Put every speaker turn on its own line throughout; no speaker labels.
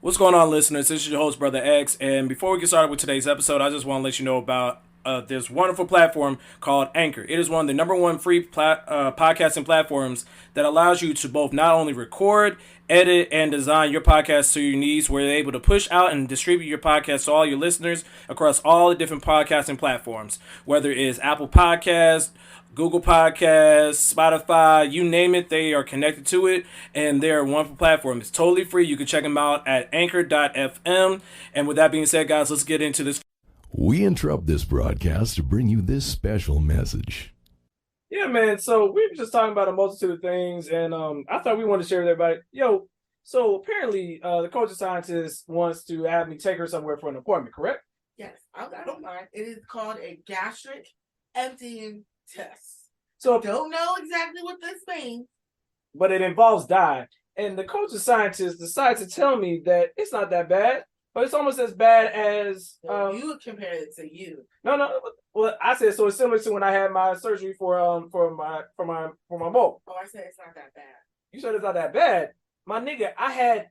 What's going on, listeners? This is your host, Brother X. And before we get started with today's episode, I just want to let you know about this wonderful platform called Anchor. It is one of the number one free podcasting platforms that allows you to both not only record, edit, and design your podcast to your needs, where you're able to push out and distribute your podcast to all your listeners across all the different podcasting platforms, whether it is Apple Podcasts, Google Podcasts, Spotify, you name it, they are connected to it, and they're a wonderful platform. It's totally free. You can check them out at Anchor.fm. And with that being said, guys, let's get into this.
We interrupt this broadcast to bring you this special message.
Yeah, man. So we were just talking about a multitude of things, and I thought we wanted to share with everybody. So apparently the coach of scientist wants to have me take her somewhere for an appointment, correct?
Yes, I don't mind. It is called a gastric emptying test.
So
Don't know exactly what this means.
but it involves dye. And the coach of scientist decided to tell me that it's not that bad, but it's almost as bad as
You would compare it to you.
No. Well, I said so. It's similar to when I had my surgery for my mole.
Oh, I said it's not that bad.
You said it's not that bad, my nigga. I had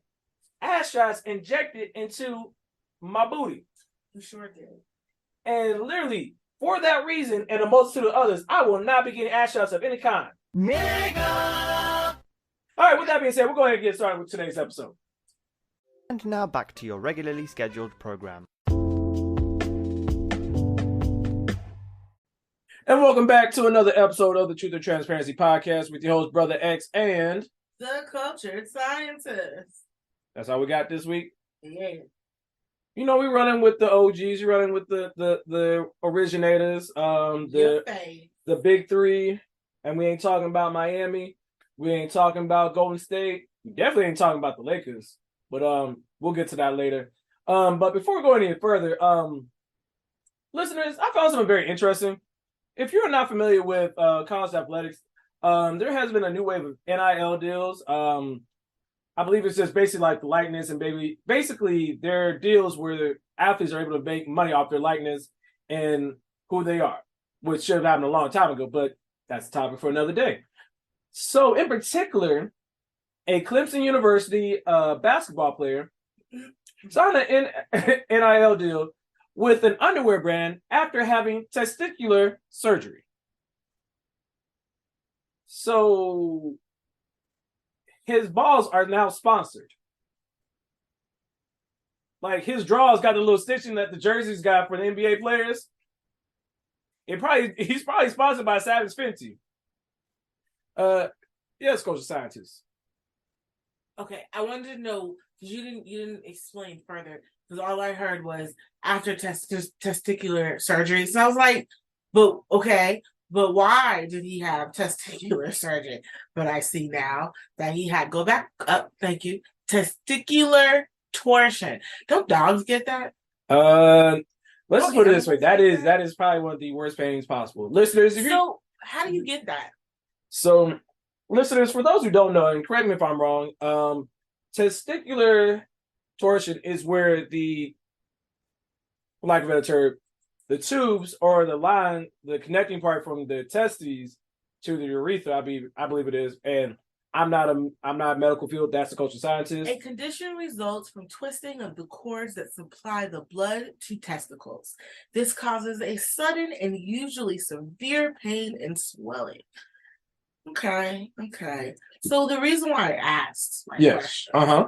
ass shots injected into my booty,
You sure did.
and literally for that reason and a multitude of others, I will not be getting ass shots of any kind.
Nigga!
All right. With that being said, we're going to get started with today's episode.
And now back to your regularly scheduled program.
And welcome back to another episode of the Truth and Transparency Podcast with your host, Brother X, and
The cultured scientist.
that's all we got this week.
Yeah.
You know, we're running with the OGs, we're running with the originators,
Your face.
the big three, and we ain't talking about Miami, we ain't talking about Golden State, we definitely ain't talking about the Lakers, but we'll get to that later. But before we go any further, listeners, I found something very interesting. If you're not familiar with college athletics, there has been a new wave of NIL deals. I believe it's just basically like the likeness and basically their deals where the athletes are able to make money off their likeness and who they are, which should have happened a long time ago, but that's a topic for another day. So in particular, a Clemson University basketball player signed an NIL deal with an underwear brand after having testicular surgery. So his balls are now sponsored. Like his draws got the little stitching that the jerseys got for the NBA players. He's probably sponsored by Savage Fenty. Yes, Coach of Scientist.
Okay, I wanted to know because you didn't explain further because all I heard was after testicular surgery. So I was like, but okay, but why did he have testicular surgery? But I see now that he had go back up. Thank you. Testicular torsion. Don't dogs get that?
Let's just put it this way. That is probably one of the worst pains possible. Listeners,
So how do you get that?
So, listeners, for those who don't know, and correct me if I'm wrong, testicular torsion is where for lack of a better term, the tubes or the line, the connecting part from the testes to the urethra, I believe it is. And I'm not a medical field. That's the cultural scientist.
A condition results from twisting of the cords that supply the blood to testicles. This causes a sudden and usually severe pain and swelling. Okay. So the reason why I asked my question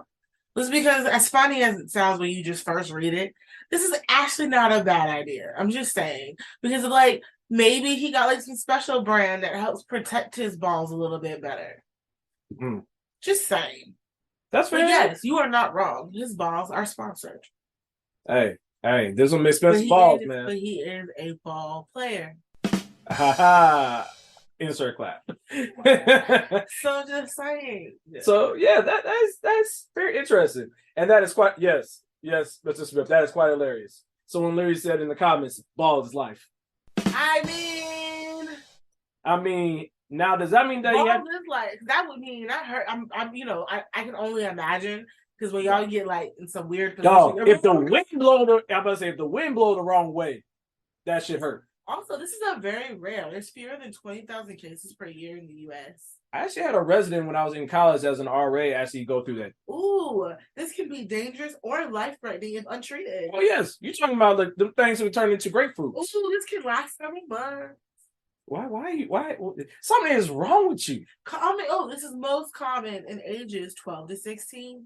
was because, as funny as it sounds when you just first read it, this is actually not a bad idea. I'm just saying. Because, like, maybe he got, like, some special brand that helps protect his balls a little bit better.
Mm.
Just saying.
That's
But
fair.
yes, you are not wrong. His balls are sponsored.
Hey, there's some expensive balls, man.
But he is a ball player.
Ha ha. Insert clap.
So just saying.
So yeah, that's very interesting, and that is quite yes, Mr. Smith. That is quite hilarious. Someone literally said in the comments, "Balls is life."
I mean,
now does that mean that
balls
he had?
is like that would mean I heard. I can only imagine because when y'all get like in some weird position,
Dog, if the wind blow the wrong way, that shit hurt.
Also, this is a very rare. There's fewer than 20,000 cases per year in the U.S.
I actually had a resident when I was in college as an RA actually go through that.
Ooh, this can be dangerous or life-threatening if untreated.
Oh yes, you're talking about like the things that turn into grapefruits.
Ooh, this can last several months.
Why? Something is wrong with you.
This is most common in ages 12 to 16.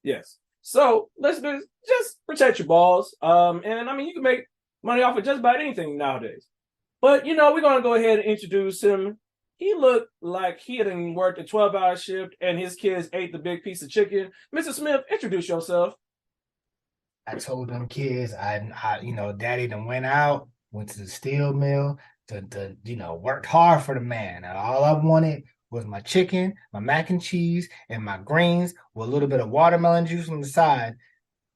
Yes. So listeners, just protect your balls. And I mean, you can make money off of just about anything nowadays. But we're gonna go ahead and introduce him. He looked like he had worked a 12-hour shift and his kids ate the big piece of chicken. Mr. Smith, introduce yourself.
I told them kids, daddy done went out, went to the steel mill to worked hard for the man. And all I wanted was my chicken, my mac and cheese, and my greens with a little bit of watermelon juice on the side.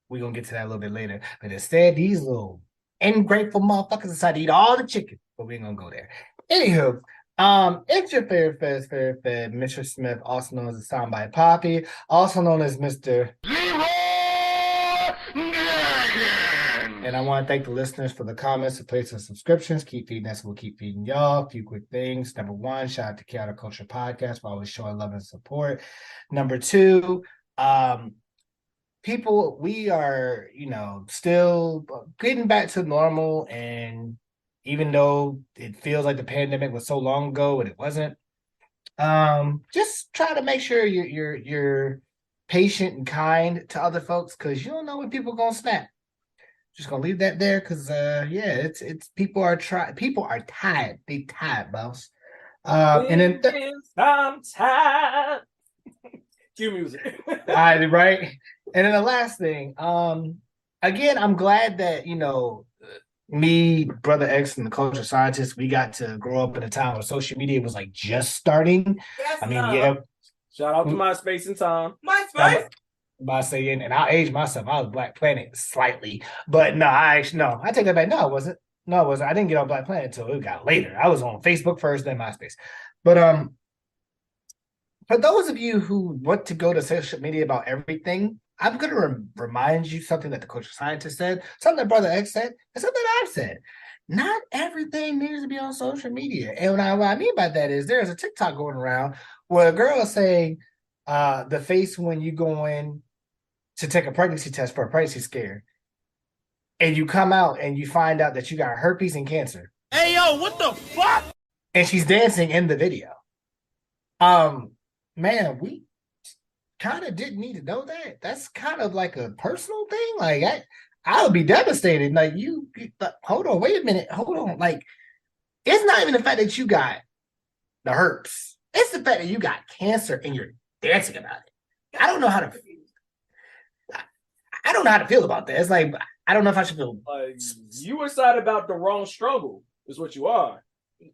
We're gonna get to that a little bit later. But instead, these little ungrateful motherfuckers decided to eat all the chicken. But we ain't gonna go there. Anywho, it's your favorite fed, Mr. Smith, also known as the Soundbite Poppy, also known as Mr. And I want to thank the listeners for the comments, the plates, and subscriptions. Keep feeding us. We'll keep feeding y'all. A few quick things. Number one, shout out to Chaotic Culture Podcast for always showing love and support. Number two, people, we are, still getting back to normal. And even though it feels like the pandemic was so long ago and it wasn't, just try to make sure you're patient and kind to other folks because you don't know when people are going to snap. Just gonna leave that there because it's people are tired. They tired, boss. And then
I'm tired. Cue music.
right. And then the last thing, again, I'm glad that me, Brother X, and the culture scientist, we got to grow up in a time where social media was like just starting.
Yes,
Shout out to MySpace and Tom.
MySpace.
By saying, and I'll age myself. I was Black Planet slightly, but no, I take that back. No, it wasn't. I didn't get on Black Planet until it got later. I was on Facebook first, then MySpace. But for those of you who want to go to social media about everything, I'm going to remind you something that the culture scientist said, something that Brother X said, and something that I've said. Not everything needs to be on social media. And what I mean by that is there's a TikTok going around where a girl is saying the face when you go in to take a pregnancy test for a pregnancy scare, and you come out and you find out that you got herpes and cancer.
Hey, yo, what the fuck?
And she's dancing in the video. Man, we kind of didn't need to know that. That's kind of like a personal thing. Like, I would be devastated. Like, hold on, wait a minute. Hold on. Like, it's not even the fact that you got the herpes. It's the fact that you got cancer and you're dancing about it. I don't know how to feel about that. It's like, I don't know if I should feel.
You excited about the wrong struggle is what you are.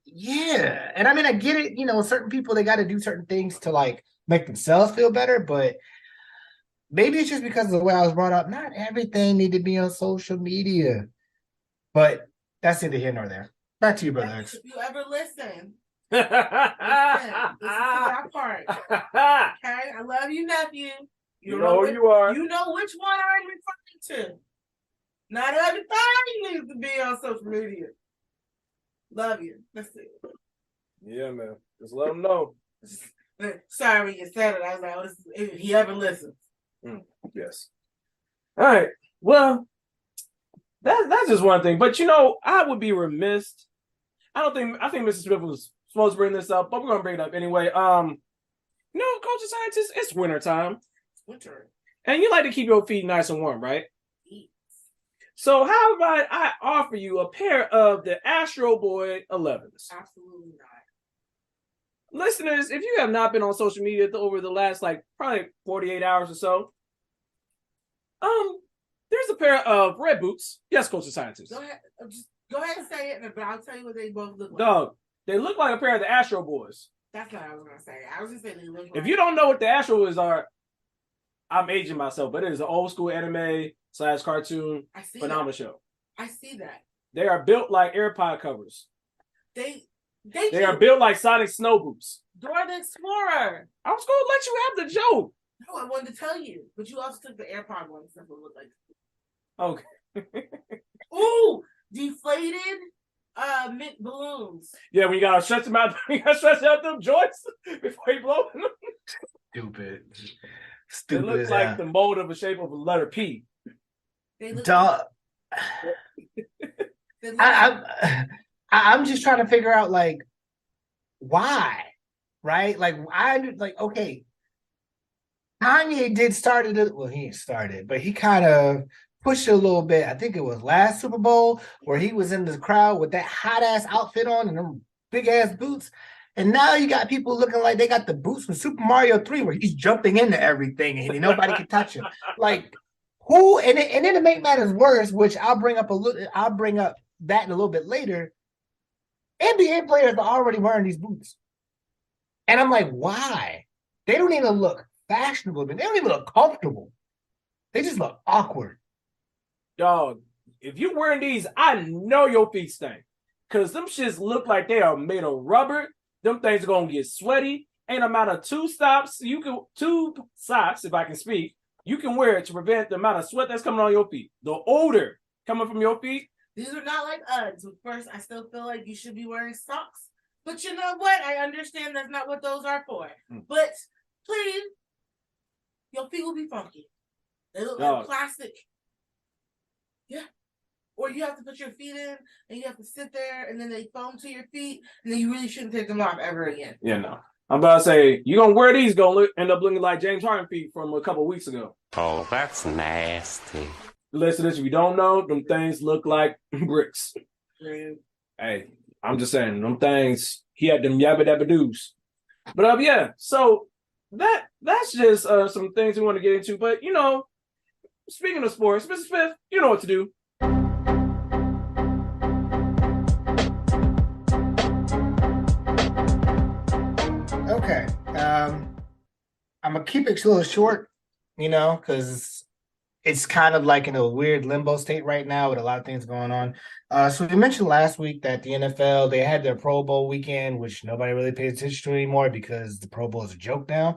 Yeah. And I mean, I get it. Certain people, they got to do certain things to like make themselves feel better. But maybe it's just because of the way I was brought up. Not everything need to be on social media. But that's neither here nor there. Back to you, Brother X.
If you ever listen to that part. Okay, I love you, nephew.
You know who you are.
You know which one I'm referring to. Not everything needs to be on social media. Love you. That's it.
Yeah, man. Just let them know.
Sorry, you said it. I was like, if he ever listens.
Yes. All right. Well, that's just one thing. But I would be remiss. I think Mrs. Smith was supposed to bring this up, but we're gonna bring it up anyway. Culture scientists, it's winter time.
Winter. And
you like to keep your feet nice and warm, right? So how about I offer you a pair of the Astro Boy 11s?
Absolutely not.
Listeners, if you have not been on social media over the last probably 48 hours or so, there's a pair of red boots. Yes, culture scientists.
Go ahead and say it, but I'll tell you what they both look like.
Dog, they look like a pair of the Astro Boys.
That's what I was gonna say. I was just saying they look like.
If you don't know what the Astro Boys are, I'm aging myself, but it is an old school anime / cartoon phenomenal show.
I see that.
They are built like AirPod covers.
They
are built like Sonic snow boots.
Dora the Explorer.
I was going to let you have the joke.
No, I wanted to tell you, but you also took the AirPod one. So it looked like.
Okay.
Ooh, deflated Mint balloons.
Yeah, when you gotta stretch them out, you gotta stretch out them joints before you blow them.
Stupid.
It
Stupid
looks
as
like
hell.
the mold of a shape of a letter P.
They look
Duh.
they look
I'm just trying to figure out like why, right? Like okay, Kanye did start it. Well, he ain't started, but he kind of pushed it a little bit. I think it was last Super Bowl where he was in the crowd with that hot ass outfit on and them big ass boots. And now you got people looking like they got the boots from Super Mario 3 where he's jumping into everything and nobody can touch him. Like who and then to make matters worse, which I'll bring up that in a little bit later. NBA players are already wearing these boots. And I'm like, why? They don't even look fashionable. They don't even look comfortable. They just look awkward.
Dog, if you wearing these, I know your feet stink. Cause them shits look like they are made of rubber. Them things are gonna get sweaty. Ain't amount of two socks, if I can speak, you can wear it to prevent the amount of sweat that's coming on your feet. The odor coming from your feet.
These are not like Uggs. First, I still feel like you should be wearing socks. But you know what? I understand that's not what those are for. But please, your feet will be funky. They look like plastic. Yeah. Or you have to put your feet in and you have to sit there and then they foam to your feet and then you really shouldn't take them off ever again.
Yeah, no. I'm about to say, you're going to wear these, end up looking like James Harden feet from a couple weeks ago.
Oh, that's nasty.
Listen to this, if you don't know, them things look like bricks. Hey, I'm just saying, them things, he had them yabba dabba doos. But yeah, so that's just some things we want to get into. But, you know, speaking of sports, Mr. Smith, you know what to do.
Okay. I'm gonna keep it a little short, because it's kind of like in a weird limbo state right now with a lot of things going on. So we mentioned last week that the NFL, they had their Pro Bowl weekend, which nobody really pays attention to anymore because the Pro Bowl is a joke now.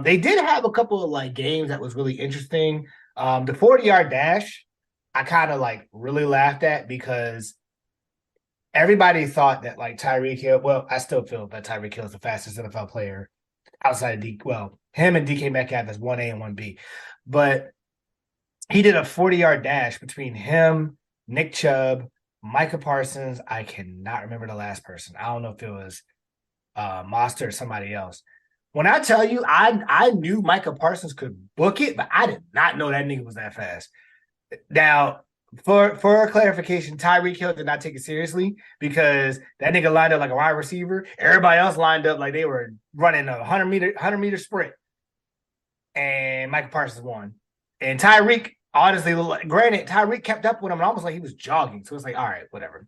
They did have a couple of like games that was really interesting. The 40-yard dash, I kind of like really laughed at because everybody thought that like Tyreek Hill, well, I still feel that Tyreek Hill is the fastest NFL player outside of him and DK Metcalf is 1A and 1B. But he did a 40-yard dash between him, Nick Chubb, Micah Parsons. I cannot remember the last person. I don't know if it was Monster or somebody else. When I tell you, I knew Micah Parsons could book it, but I did not know that nigga was that fast. Now, for clarification, Tyreek Hill did not take it seriously because that nigga lined up like a wide receiver. Everybody else lined up like they were running a 100-meter sprint. And Micah Parsons won. And Tyreek, honestly, granted, Tyreek kept up with him almost like he was jogging. So it's like, all right, whatever.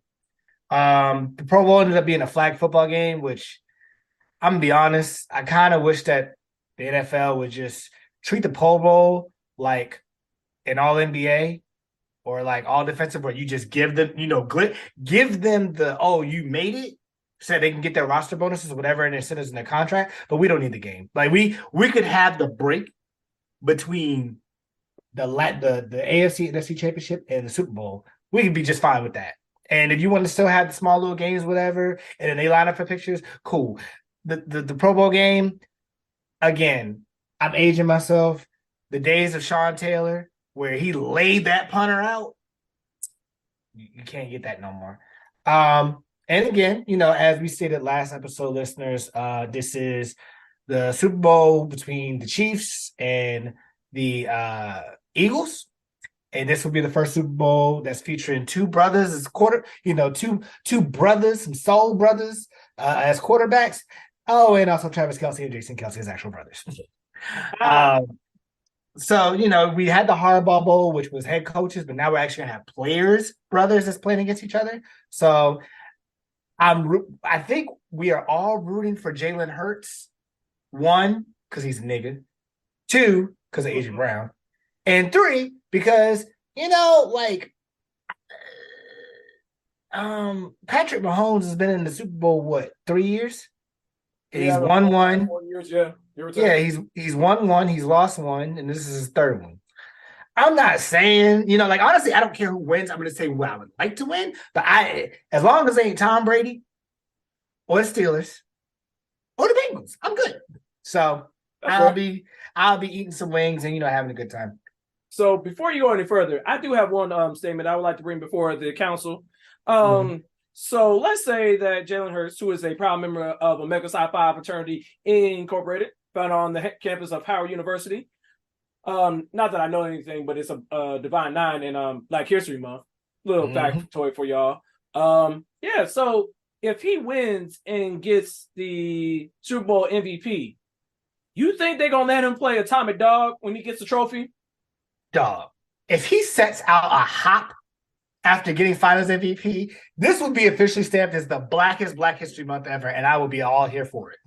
The Pro Bowl ended up being a flag football game, which I'm going to be honest, I kind of wish that the NFL would just treat the Pro Bowl like an all NBA or like all defensive where you just give them, give them the, oh, you made it so they can get their roster bonuses, whatever, and incentives in their contract. But we don't need the game. Like we could have the break between the AFC and NFC Championship and the Super Bowl. We could be just fine with that. And if you want to still have the small little games, whatever, and then they line up for pictures, cool. The Pro Bowl game, again, I'm aging myself. The days of Sean Taylor, where he laid that punter out, you can't get that no more. And again, as we stated last episode, listeners, this is the Super Bowl between the Chiefs and the Eagles. And this will be the first Super Bowl that's featuring two brothers as two brothers, some soul brothers as quarterbacks. Oh, and also Travis Kelce and Jason Kelce as actual brothers. So, we had the Harbaugh Bowl, which was head coaches, but now we're actually going to have players, brothers that's playing against each other. So I think we are all rooting for Jalen Hurts. 1, because he's a nigga. 2, because of Adrian Brown. And 3, because, Patrick Mahomes has been in the Super Bowl, 3 years? And he's won 1.
4 years, yeah.
Yeah, he's won 1, he's lost 1, and this is his 3rd one. I'm not saying, like honestly, I don't care who wins. I'm gonna say who I would like to win, but as long as it ain't Tom Brady or the Steelers or the Bengals, I'm good. So I'll be eating some wings and having a good time.
So before you go any further, I do have one statement I would like to bring before the council. So let's say that Jalen Hurts, who is a proud member of Omega Psi Phi Fraternity Incorporated, found on the campus of Howard University. Not that I know anything, but it's a Divine Nine and Black History Month. Little factoid for y'all. Yeah. So if he wins and gets the Super Bowl MVP, you think they're gonna let him play Atomic Dog when he gets the trophy?
Dog. If he sets out a hop after getting Finals MVP, this would be officially stamped as the blackest Black History Month ever, and I will be all here for it.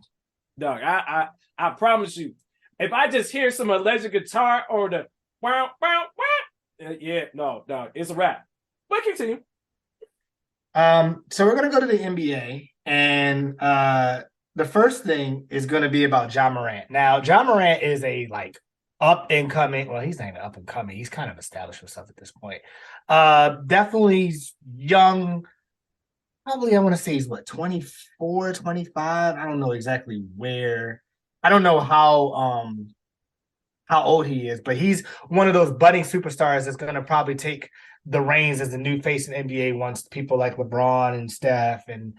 Dog, I promise you, if I just hear some electric guitar or the wow, yeah, no, dog, it's a wrap. But continue.
So we're gonna go to the NBA, and the first thing is gonna be about Ja Morant. Now, Ja Morant is a up and coming. Well, he's not even up and coming. He's kind of established himself at this point. Definitely young. Probably I want to say he's 24, 25. I don't know exactly where. I don't know how old he is, but he's one of those budding superstars that's going to probably take the reins as the new face in the NBA once people like LeBron and Steph and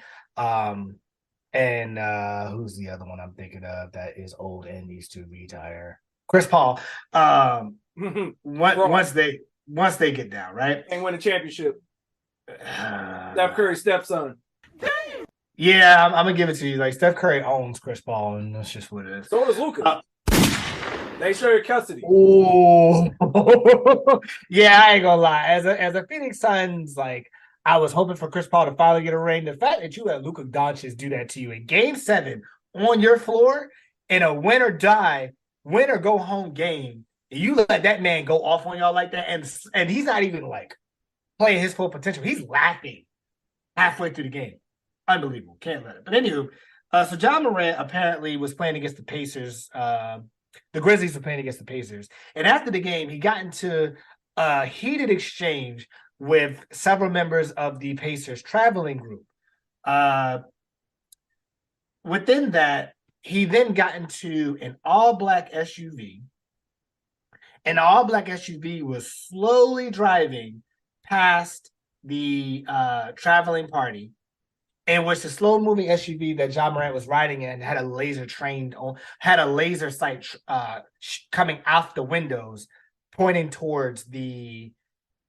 who's the other one I'm thinking of that is old and needs to retire? Chris Paul. Once they get down, right?
And win a championship. Steph Curry's stepson.
Yeah, I'm gonna give it to you. Like Steph Curry owns Chris Paul, and that's just what it is.
So does Luka. They share your custody.
Oh, yeah, I ain't gonna lie. As a Phoenix Suns, I was hoping for Chris Paul to finally get a ring. The fact that you let Luka Doncic do that to you in Game 7 on your floor in a win or go home game, and you let that man go off on y'all like that, and he's not even playing his full potential. He's laughing halfway through the game. Unbelievable. Can't let it. But anywho, so Ja Morant apparently was playing against the Pacers. The Grizzlies were playing against the Pacers. And after the game, he got into a heated exchange with several members of the Pacers traveling group. Within that, he then got into an all-black SUV. An all-black SUV was slowly driving past the traveling party, in which the slow-moving SUV that Ja Morant was riding in had a laser sight coming out the windows, pointing towards the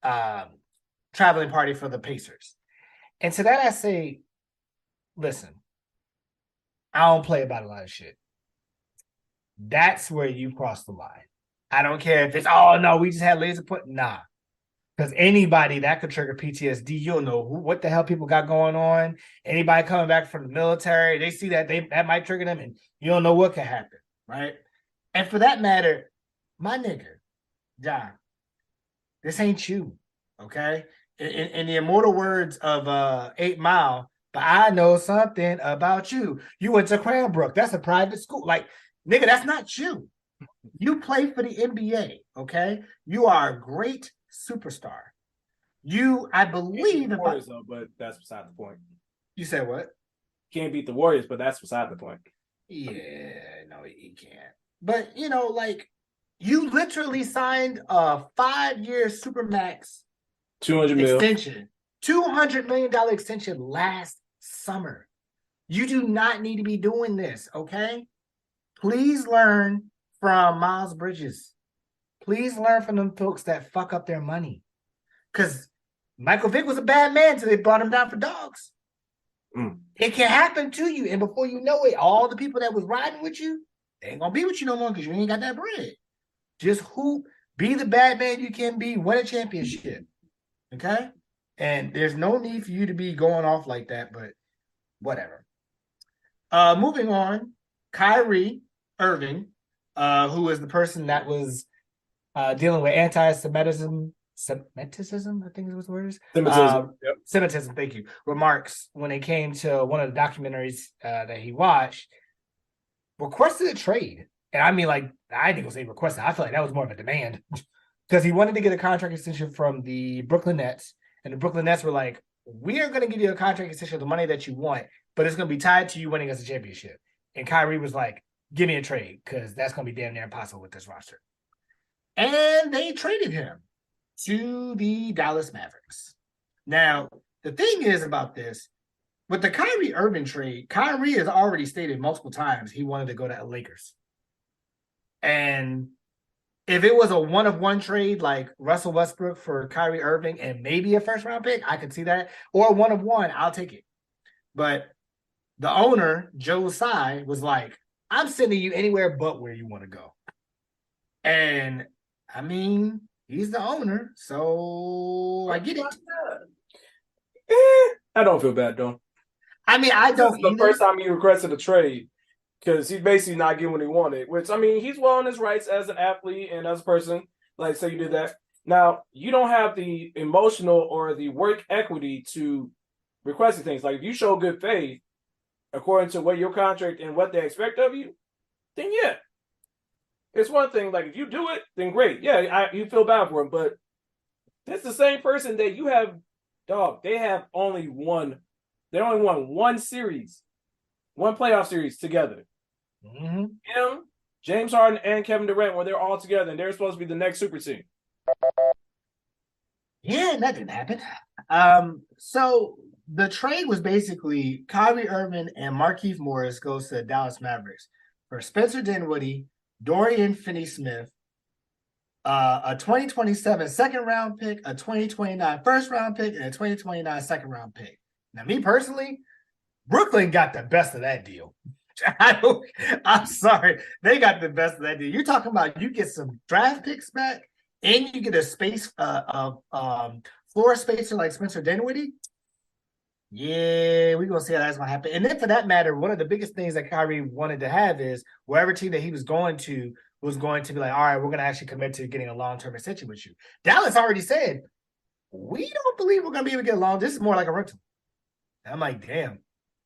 traveling party for the Pacers. And to that I say, listen, I don't play about a lot of shit. That's where you cross the line. I don't care if it's, oh no, we just had laser point. Nah. Because anybody that could trigger PTSD, you'll know what the hell people got going on. Anybody coming back from the military, they see that might trigger them, and you don't know what can happen, right? And for that matter, my nigga, John, this ain't you, okay? In the immortal words of 8 Mile, but I know something about you. You went to Cranbrook. That's a private school. Nigga, that's not you. You play for the NBA, okay? You are a great superstar. I believe
the Warriors though, but that's beside the point.
You said what?
Can't beat the Warriors, but that's beside the point.
Yeah, no, you can't. But you literally signed a 5-year Supermax extension, $200 million extension last summer. You do not need to be doing this, okay? Please learn from Miles Bridges. Please learn from them folks that fuck up their money. Because Michael Vick was a bad man until they brought him down for dogs. It can happen to you. And before you know it, all the people that was riding with you, they ain't going to be with you no more because you ain't got that bread. Just hoop, be the bad man you can be, win a championship. Okay? And there's no need for you to be going off like that, but whatever. Moving on, Kyrie Irving, who is the person that was dealing with anti-Semitism, I think it was the word. Semitism, thank you. Remarks when it came to one of the documentaries that he watched, requested a trade. And I mean, I didn't say requested. I feel like that was more of a demand. because he wanted to get a contract extension from the Brooklyn Nets, and the Brooklyn Nets were like, "We are going to give you a contract extension of the money that you want, but it's going to be tied to you winning us a championship." And Kyrie was like, "Give me a trade because that's going to be damn near impossible with this roster." And they traded him to the Dallas Mavericks. Now, the thing is about this, with the Kyrie Irving trade, Kyrie has already stated multiple times he wanted to go to the Lakers. And if it was a one-of-one trade like Russell Westbrook for Kyrie Irving and maybe a first-round pick, I could see that. Or a one-of-one, I'll take it. But the owner, Joe Tsai, was like, I'm sending you anywhere but where you want to go. And, I mean, he's the owner, so I get it.
I don't feel bad, though.
I mean, I don't
This is the first time he requested a trade because he's basically not getting what he wanted, which, I mean, he's well on his rights as an athlete and as a person. Like, say you did that. Now, you don't have the emotional or the work equity to request things. Like, if you show good faith, according to what your contract and what they expect of you, then yeah. It's one thing, like, if you do it, then great. Yeah, you feel bad for him, but that's the same person that you have, dog, they only won one series, one playoff series together.
Mm-hmm.
Him, James Harden, and Kevin Durant, where they're all together, and they're supposed to be the next super team.
Yeah, that didn't happen. So the trade was basically Kyrie Irving and Markieff Morris goes to the Dallas Mavericks for Spencer Dinwiddie, Dorian Finney-Smith, a 2027 second-round pick, a 2029 first-round pick, and a 2029 second-round pick. Now, me personally, Brooklyn got the best of that deal. I'm sorry. They got the best of that deal. You're talking about you get some draft picks back and you get a space floor spacer like Spencer Dinwiddie. Yeah, we're going to see how that's going to happen. And then for that matter, one of the biggest things that Kyrie wanted to have is wherever team that he was going to be like, all right, we're going to actually commit to getting a long-term extension with you. Dallas already said, we don't believe we're going to be able to get along. This is more like a rental. I'm like, damn.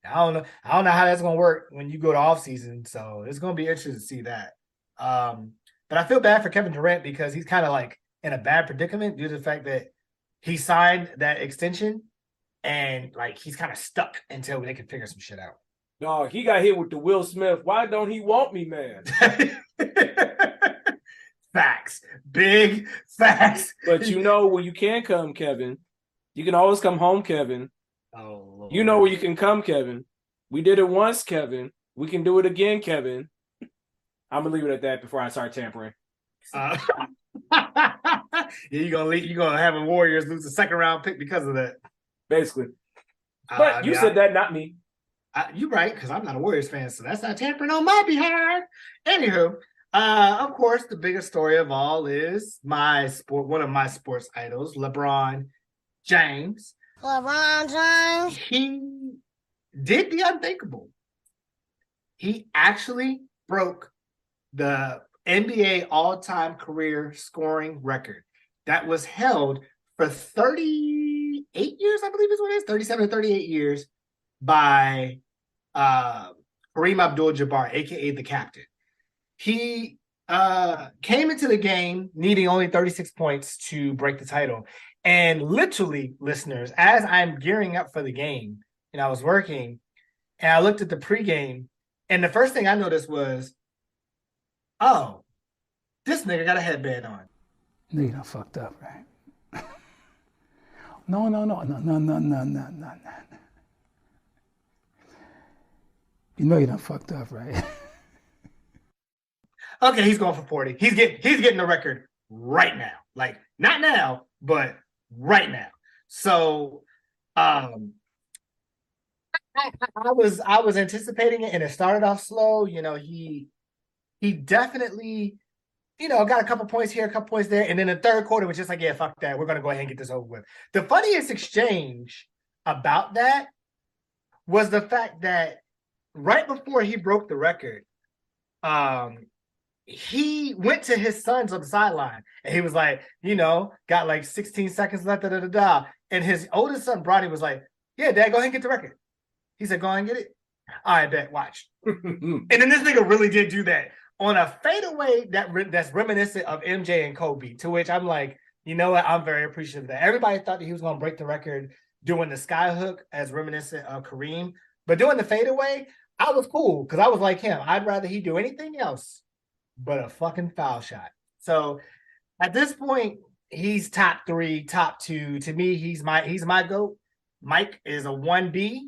I don't know how that's gonna work when you go to off season. So it's gonna be interesting to see that. But I feel bad for Kevin Durant because he's kind of like in a bad predicament due to the fact that he signed that extension and like he's kind of stuck until they can figure some shit out.
Dog, he got hit with the Will Smith. Why don't he want me, man?
Facts, big facts.
But you know where you can come, Kevin. You can always come home, Kevin.
Oh, Lord.
You know where you can come, Kevin. We did it once, Kevin. We can do it again, Kevin. I'm gonna leave it at that before I start tampering.
You're gonna have a Warriors lose a second round pick because of that.
Basically. But you said that, not me.
You're right, because I'm not a Warriors fan, so that's not tampering on my behalf. Anywho, of course, the biggest story of all is one of my sports idols, LeBron James. He did the unthinkable. He actually broke the NBA all-time career scoring record that was held for 38 years, I believe is what it is, 37 to 38 years by Kareem Abdul-Jabbar, a.k.a. the captain. He came into the game needing only 36 points to break the title. And literally, listeners, as I'm gearing up for the game and I was working and I looked at the pregame, and the first thing I noticed was, oh, this nigga got a headband on.
Nigga done fucked up, right? No. You know you done fucked up, right?
Okay, he's going for 40. He's getting the record right now. Like, not now, but right now. So I was anticipating it and it started off slow. You know, he definitely, you know, got a couple points here, a couple points there. And then the third quarter was just like, yeah, fuck that. We're gonna go ahead and get this over with. The funniest exchange about that was the fact that right before he broke the record, he went to his sons on the sideline and he was like, you know, got like 16 seconds left, and his oldest son, Bronny, was like, yeah, Dad, go ahead and get the record. He said, go ahead and get it. All right, bet, watch. And then this nigga really did do that. on a fadeaway that's reminiscent of MJ and Kobe, to which I'm like, you know what? I'm very appreciative of that. Everybody thought that he was going to break the record doing the sky hook as reminiscent of Kareem, but doing the fadeaway, I was cool because I was like him. I'd rather he do anything else but a fucking foul shot. So at this point, he's top 3, top 2. To me, he's my GOAT. Mike is a 1B.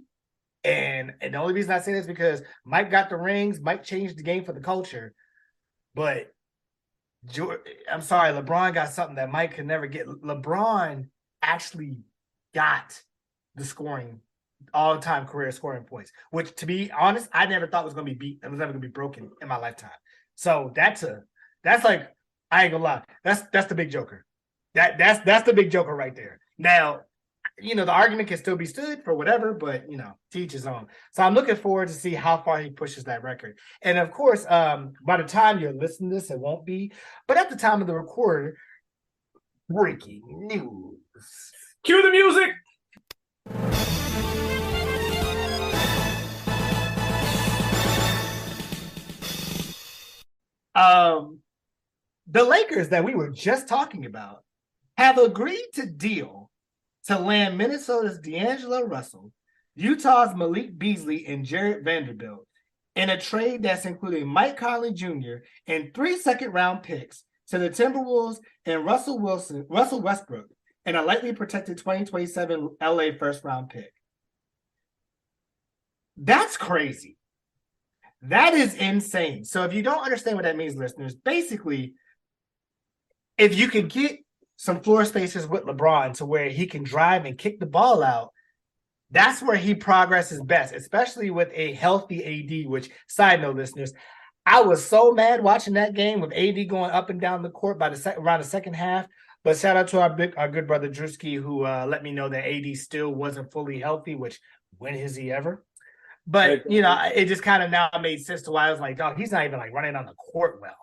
And the only reason I say this is because Mike got the rings. Mike changed the game for the culture. But I'm sorry, LeBron got something that Mike could never get. LeBron actually got the scoring, all-time career scoring points, which, to be honest, I never thought was going to be beat. It was never going to be broken in my lifetime. So that's like, I ain't gonna lie, that's the big joker. That's the big joker right there. Now, the argument can still be stood for whatever, but teach his own. So I'm looking forward to see how far he pushes that record. And of course, by the time you're listening to this, it won't be. But at the time of the record, breaking news.
Cue the music.
The Lakers that we were just talking about have agreed to deal to land Minnesota's D'Angelo Russell, Utah's Malik Beasley, and Jarrett Vanderbilt in a trade that's including Mike Conley Jr. and 3 second-round picks to the Timberwolves and Russell Westbrook and a lightly protected 2027 LA first-round pick. That's crazy. That is insane. So if you don't understand what that means, listeners, basically, if you could get some floor spaces with LeBron to where he can drive and kick the ball out, that's where he progresses best, especially with a healthy AD, which, side note, listeners, I was so mad watching that game with AD going up and down the court by around the second half. But shout out to our good brother Drewski, who let me know that AD still wasn't fully healthy, which, when is he ever? But, it just kind of now made sense to why I was like, dog, he's not even like running on the court well.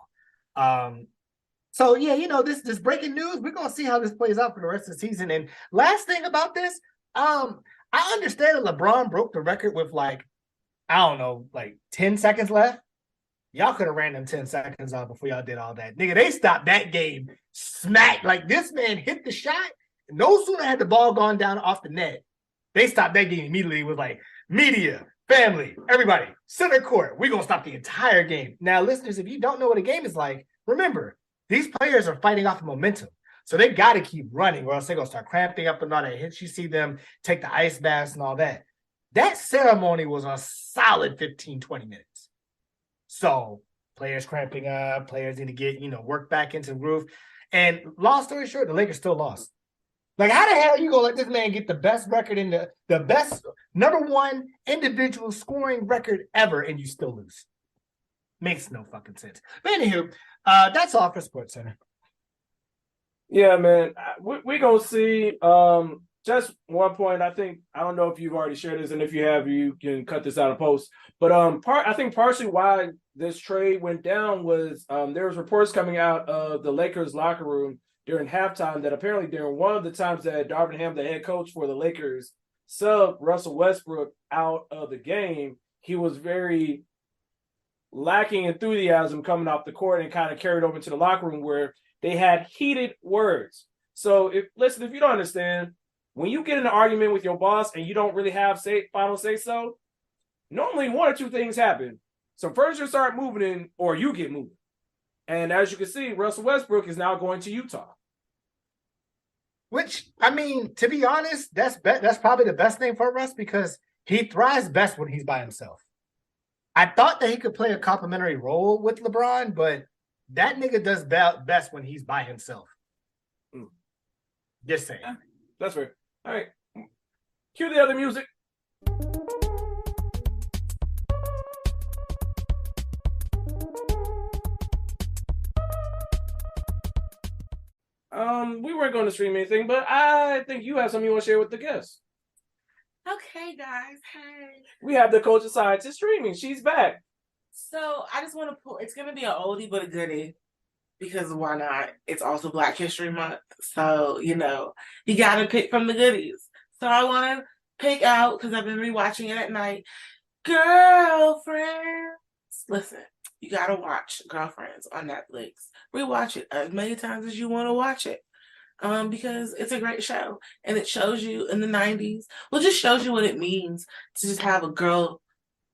So, yeah, this breaking news, we're going to see how this plays out for the rest of the season. And last thing about this, I understand that LeBron broke the record with 10 seconds left. Y'all could have ran them 10 seconds off before y'all did all that. Nigga, they stopped that game smack. Like, this man hit the shot. No sooner had the ball gone down off the net, they stopped that game immediately with media, family, everybody, center court. We're going to stop the entire game. Now, listeners, if you don't know what a game is like, remember, these players are fighting off of momentum. So they got to keep running or else they're going to start cramping up and all that hits. You see them take the ice baths and all that. That ceremony was a solid 15, 20 minutes. So players cramping up, players need to get, work back into the groove. And long story short, the Lakers still lost. Like, how the hell are you going to let this man get the best record in the best #1 individual scoring record ever and you still lose? Makes no fucking sense. But anywho, that's all for SportsCenter.
Yeah, man. We're going to see. Just one point, I don't know if you've already shared this, and if you have, you can cut this out of post. But I think partially why this trade went down was there was reports coming out of the Lakers locker room during halftime that apparently during one of the times that Darvin Ham, the head coach for the Lakers, subbed Russell Westbrook out of the game, he was very lacking enthusiasm coming off the court and kind of carried over to the locker room where they had heated words. So if you don't understand, when you get in an argument with your boss and you don't really have final say so, normally one or two things happen. Some furniture start moving in or you get moving. And as you can see, Russell Westbrook is now going to Utah.
Which, I mean, to be honest, that's probably the best thing for Russ because he thrives best when he's by himself. I thought that he could play a complementary role with LeBron, but that nigga does best when he's by himself. Just saying.
Yeah, that's fair. All right. Cue the other music. We weren't going to stream anything, but I think you have something you want to share with the guests.
Okay, guys. Hey.
We have the Culture Scientist streaming. She's back.
So I just want to pull. It's going to be an oldie but a goodie because why not? It's also Black History Month, so you got to pick from the goodies. So I want to pick out because I've been rewatching it at night. Girlfriends, listen. you gotta watch Girlfriends on Netflix. Rewatch it as many times as you want to watch it. Because it's a great show and it shows you in the 90s. Well, just shows you what it means to just have a girl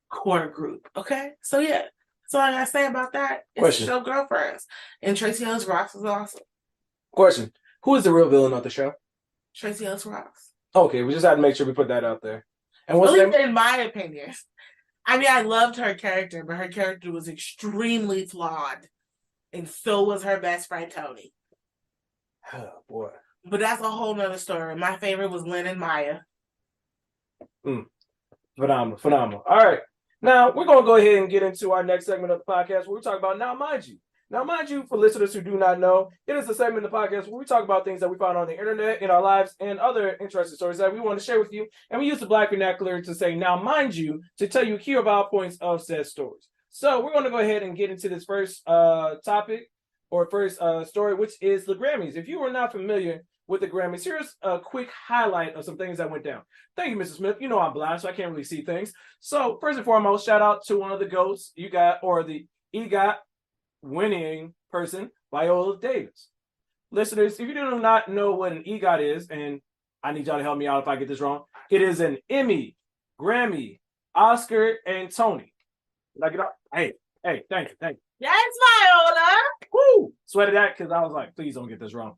core group. Okay, so yeah, that's all I gotta say about that. It's
Question.
the show Girlfriends, and Tracy Ellis Ross is awesome.
Question: who is the real villain of the show?
Tracy Ellis Ross.
Okay, we just had to make sure we put that out there. And
At
what's the
least
name?
in my opinion. I mean, I loved her character, but her character was extremely flawed, and so was her best friend Tony.
Oh boy.
But that's a whole nother story. My favorite was Lynn and Maya.
Phenomenal. All right. Now we're gonna go ahead and get into our next segment of the podcast where we talk about Now Mind You. Now, mind you, for listeners who do not know, it is a segment of the podcast where we talk about things that we found on the internet, in our lives, and other interesting stories that we want to share with you. And we use the Black vernacular to say, now mind you, to tell you here about points of said stories. So we're going to go ahead and get into this first topic or first story, which is the Grammys. If you are not familiar with the Grammys, here's a quick highlight of some things that went down. Thank you, Mrs. Smith. You know I'm blind, so I can't really see things. So first and foremost, shout out to one of the GOATs you got, or the EGOT winning person, Viola Davis. Listeners, if you do not know what an EGOT is, and I need y'all to help me out if I get this wrong, it is an Emmy, Grammy, Oscar, and Tony. Did I get up? Hey, thank you.
Yes, Viola.
Woo! Sweated that because I was like, please don't get this wrong.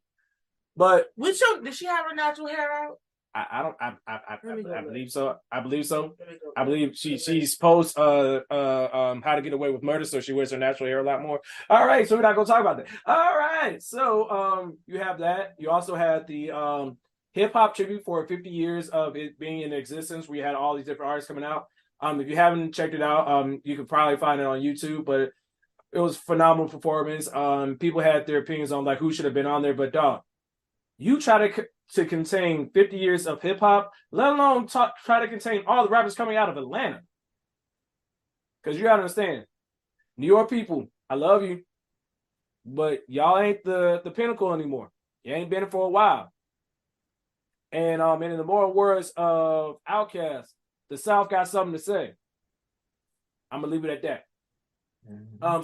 But
Did she have her natural hair out?
I believe so. I believe so.
Let me go
I believe she's post How to Get Away with Murder, so she wears her natural hair a lot more. All right, so we're not gonna talk about that. All right, so you have that. You also had the hip hop tribute for 50 years of it being in existence. We had all these different artists coming out. If you haven't checked it out, you could probably find it on YouTube, but it was a phenomenal performance. People had their opinions on like who should have been on there, but dog, you try to contain 50 years of hip hop, let alone try to contain all the rappers coming out of Atlanta. Because you gotta understand, New York people, I love you, but y'all ain't the pinnacle anymore. You ain't been it for a while. And in the more words of Outkast, the South got something to say. I'm gonna leave it at that.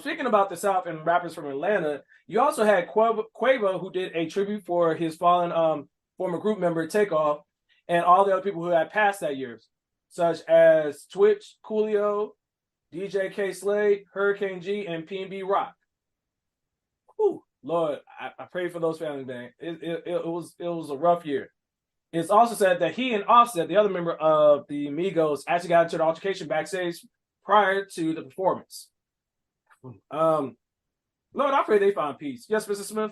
Speaking about the South and rappers from Atlanta, you also had Quavo, who did a tribute for his fallen former group member Takeoff, and all the other people who had passed that year, such as Twitch, Coolio, DJ K Slade, Hurricane G, and P&B Rock. Whew, Lord, I pray for those families, man. It was a rough year. It's also said that he and Offset, the other member of the Migos, actually got into an altercation backstage prior to the performance. Lord, I pray they find peace. Yes, Mr. Smith?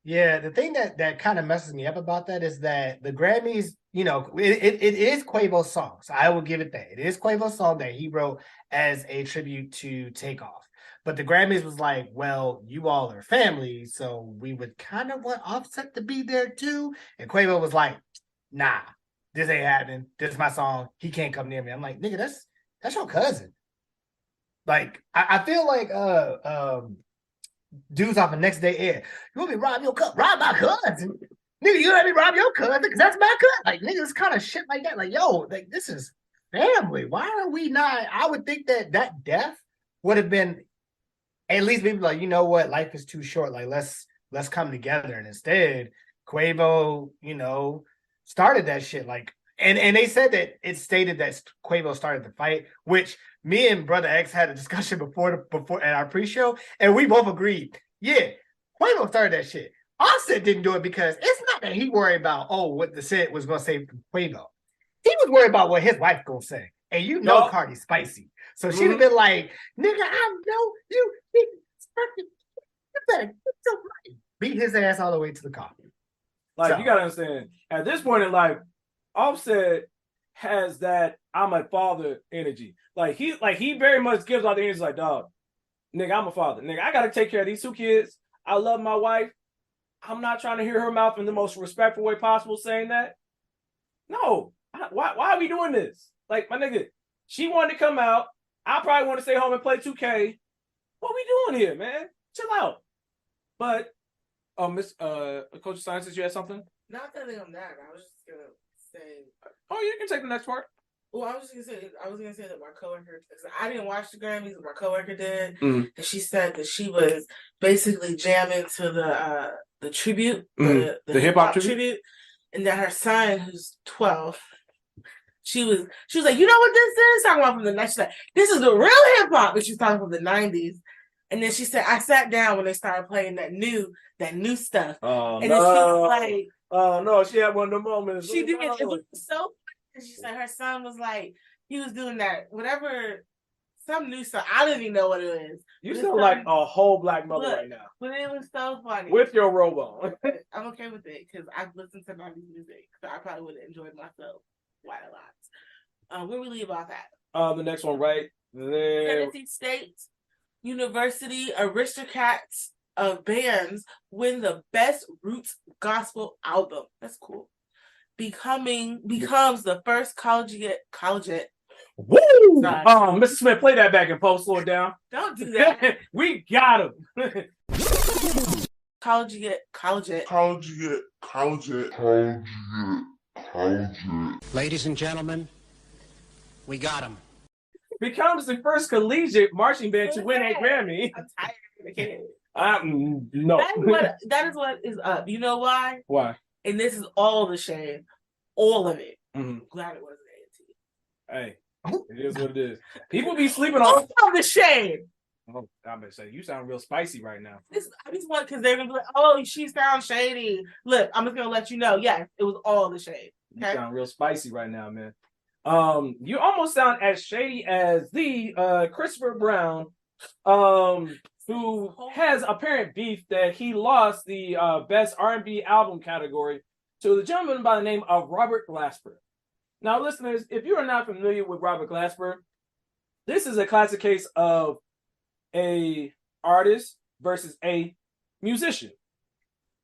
Yeah, the thing that kind of messes me up about that is that the Grammys, it is Quavo's song. So I will give it that. It is Quavo's song that he wrote as a tribute to Takeoff. But the Grammys was like, well, you all are family, so we would kind of want Offset to be there too. And Quavo was like, nah, this ain't happening. This is my song. He can't come near me. I'm like, nigga, that's your cousin. Like, I feel like dudes off the Next Day Air. You want me to rob your cousin? Rob my cousin. Nigga, you let me rob your cousin because that's my cousin. Like, nigga, it's kind of shit like that. Like, yo, like this is family. Why are we not? I would think that death would have been at least maybe like, you know what, life is too short. Like, let's come together. And instead, Quavo, started that shit. Like, and they said that it stated that Quavo started the fight, which me and Brother X had a discussion before at our pre-show, and we both agreed. Yeah, Quavo started that shit. Offset didn't do it because it's not that he worried about what the set was gonna say from Quavo. He was worried about what his wife gonna say. And Cardi's spicy. So she'd have been like, nigga, I know you better get your money. Beat his ass all the way to the car.
Like, you gotta understand, at this point in life, Offset has that I'm a father energy. Like he very much gives out the energy like, dog, nigga, I'm a father. Nigga, I gotta take care of these two kids. I love my wife. I'm not trying to hear her mouth in the most respectful way possible saying that. No. Why are we doing this? Like, my nigga, she wanted to come out. I probably want to stay home and play 2K. What we doing here, man? Chill out. But Miss Coach of Sciences, you had something?
Not that I'm that. I was just gonna say.
Oh, you can take the next part.
Well, I was gonna say that my coworker, because I didn't watch the Grammys, but my coworker did,
Mhm.
and she said that she was basically jamming to the tribute, the
The
hip
hip hop
hop
tribute.
tribute, and that her son, who's 12, she was like, you know what this is? Talking about from the 90s. She's like, this is the real hip hop, but she's talking from the 90s. And then she said, I sat down when they started playing that new stuff.
Oh
And then she was like,
oh no, she had one of the moments.
she did.
No.
It was so funny. She said her son was like, he was doing that, whatever, some new stuff. I don't even know what it is.
You
But
sound like a whole black mother
Look,
right now.
But it was so funny.
With your robe on.
I'm okay with it because I've listened to 90s music, so I probably would have enjoyed myself quite a lot. Where we leave off at?
The next one right there.
Tennessee State University Aristocrats of Bands win the Best Roots Gospel Album. That's cool. Becomes the first collegiate.
Woo!
Sorry.
Mr. Smith, play that back and post, slow it down.
Don't do that.
We got him.
Collegiate.
Ladies and gentlemen, we got him.
Becomes the first collegiate marching band to win a Grammy.
I'm tired. I can't.
No.
That is what is up. You know why?
Why?
And this is all the shame. All of it.
Mm-hmm.
Glad it wasn't
Hey, it is what it is. People be sleeping
A&T.
on.
All of the shame.
Oh, I'm gonna say you sound real spicy right now.
I just want because they're gonna be like, oh, she sounds shady. Look, I'm just gonna let you know. Yes, it was all the shade. Okay?
You sound real spicy right now, man. You almost sound as shady as the Christopher Brown, who has apparent beef that he lost the best R&B album category to the gentleman by the name of Robert Glasper. Now, listeners, if you are not familiar with Robert Glasper, this is a classic case of a artist versus a musician.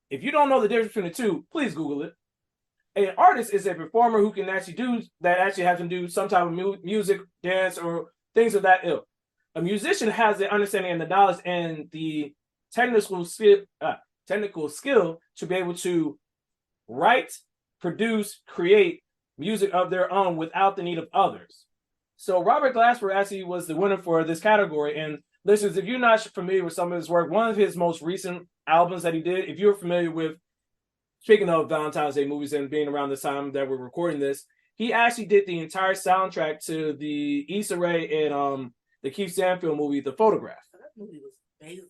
If you don't know the difference between the two, please Google it. An artist is a performer who can actually have to do some type of music, dance, or things of that ilk. A musician has the understanding and the knowledge and the technical skill to be able to write, produce, create music of their own without the need of others. So Robert Glasper actually was the winner for this category. And listeners, if you're not familiar with some of his work, one of his most recent albums that he did, if you're familiar with, speaking of Valentine's Day movies and being around this time that we're recording this, he actually did the entire soundtrack to the Issa Rae and the Keith Stanfield movie, The Photograph.
That movie was amazing.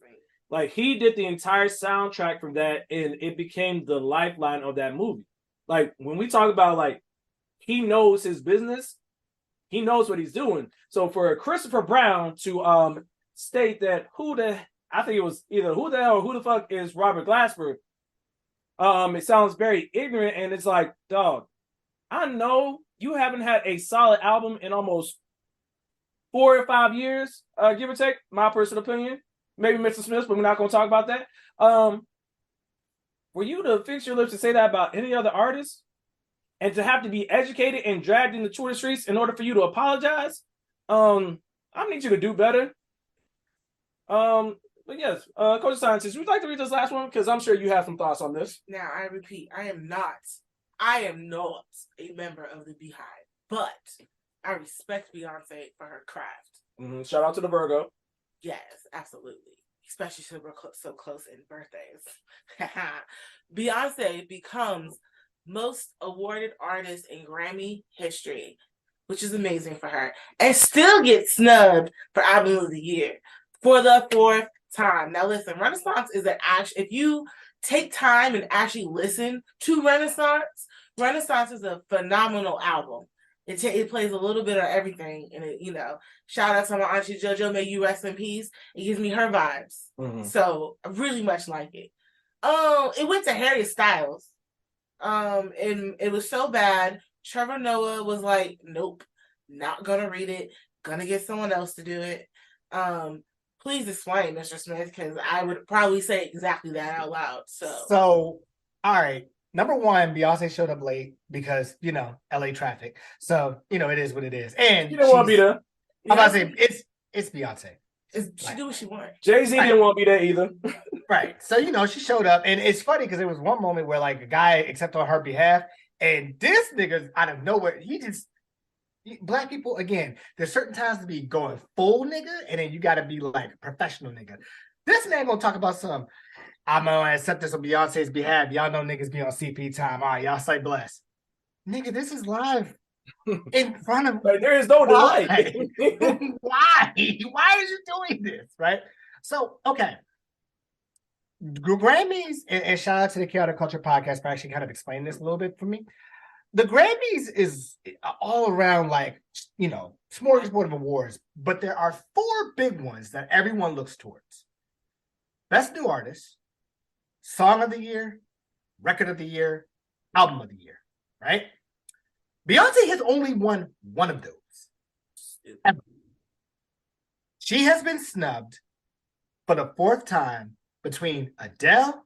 Like, he did the entire soundtrack from that, and it became the lifeline of that movie. Like, when we talk about, like, he knows his business, he knows what he's doing. So for Christopher Brown to state that I think it was either who the hell or who the fuck is Robert Glasper, it sounds very ignorant, and it's like, dog, I know you haven't had a solid album in almost 4 or 5 years, give or take, my personal opinion. Maybe Mr. Smith, but we're not going to talk about that. For you to fix your lips and say that about any other artist, and to have to be educated and dragged into Twitter streets in order for you to apologize, I need you to do better. But yes, Coach Scientist, would you like to read this last one? Because I'm sure you have some thoughts on this.
Now, I repeat, I am not a member of the Beehive, but I respect Beyonce for her craft.
Mm-hmm. Shout out to the Virgo.
Yes, absolutely. Especially since we're so close in birthdays. Beyonce becomes most awarded artist in Grammy history, which is amazing for her, and still gets snubbed for Album of the Year for the 4th time. Now, listen, Renaissance is if you take time and actually listen to Renaissance is a phenomenal album. It plays a little bit of everything, and shout out to my auntie JoJo, may you rest in peace. It gives me her vibes, so I really much like it. It went to Harry Styles, and it was so bad. Trevor Noah was like, "Nope, not gonna read it. Gonna get someone else to do it." Please explain, Mr. Smith, because I would probably say exactly that out loud.
So, all right. Number one, Beyonce showed up late because, LA traffic. So, it is what it is. And
you don't want to be there.
I'm about to say, it's Beyonce.
She do what she wants.
Jay-Z didn't want to be there either.
Right. So, she showed up. And it's funny because there was one moment where, like, a guy accepted on her behalf. And this nigga, out of nowhere, he just Black people, again, there's certain times to be going full nigga, and then you got to be like professional nigga. This man gonna talk about some. I'm gonna accept this on Beyonce's behalf. Y'all know niggas be on CP time. All right, y'all say bless. Nigga, this is live in front of.
Like, there is no delay.
Why? Why is you doing this? Right? So, okay. Grammys, and shout out to the Chaotic Culture podcast for actually kind of explaining this a little bit for me. The Grammys is all around like, smorgasbord of awards, but there are 4 big ones that everyone looks towards. Best New Artist, Song of the Year, Record of the Year, Album of the Year, right? Beyonce has only won one of those. Ever. She has been snubbed for the 4th time between Adele,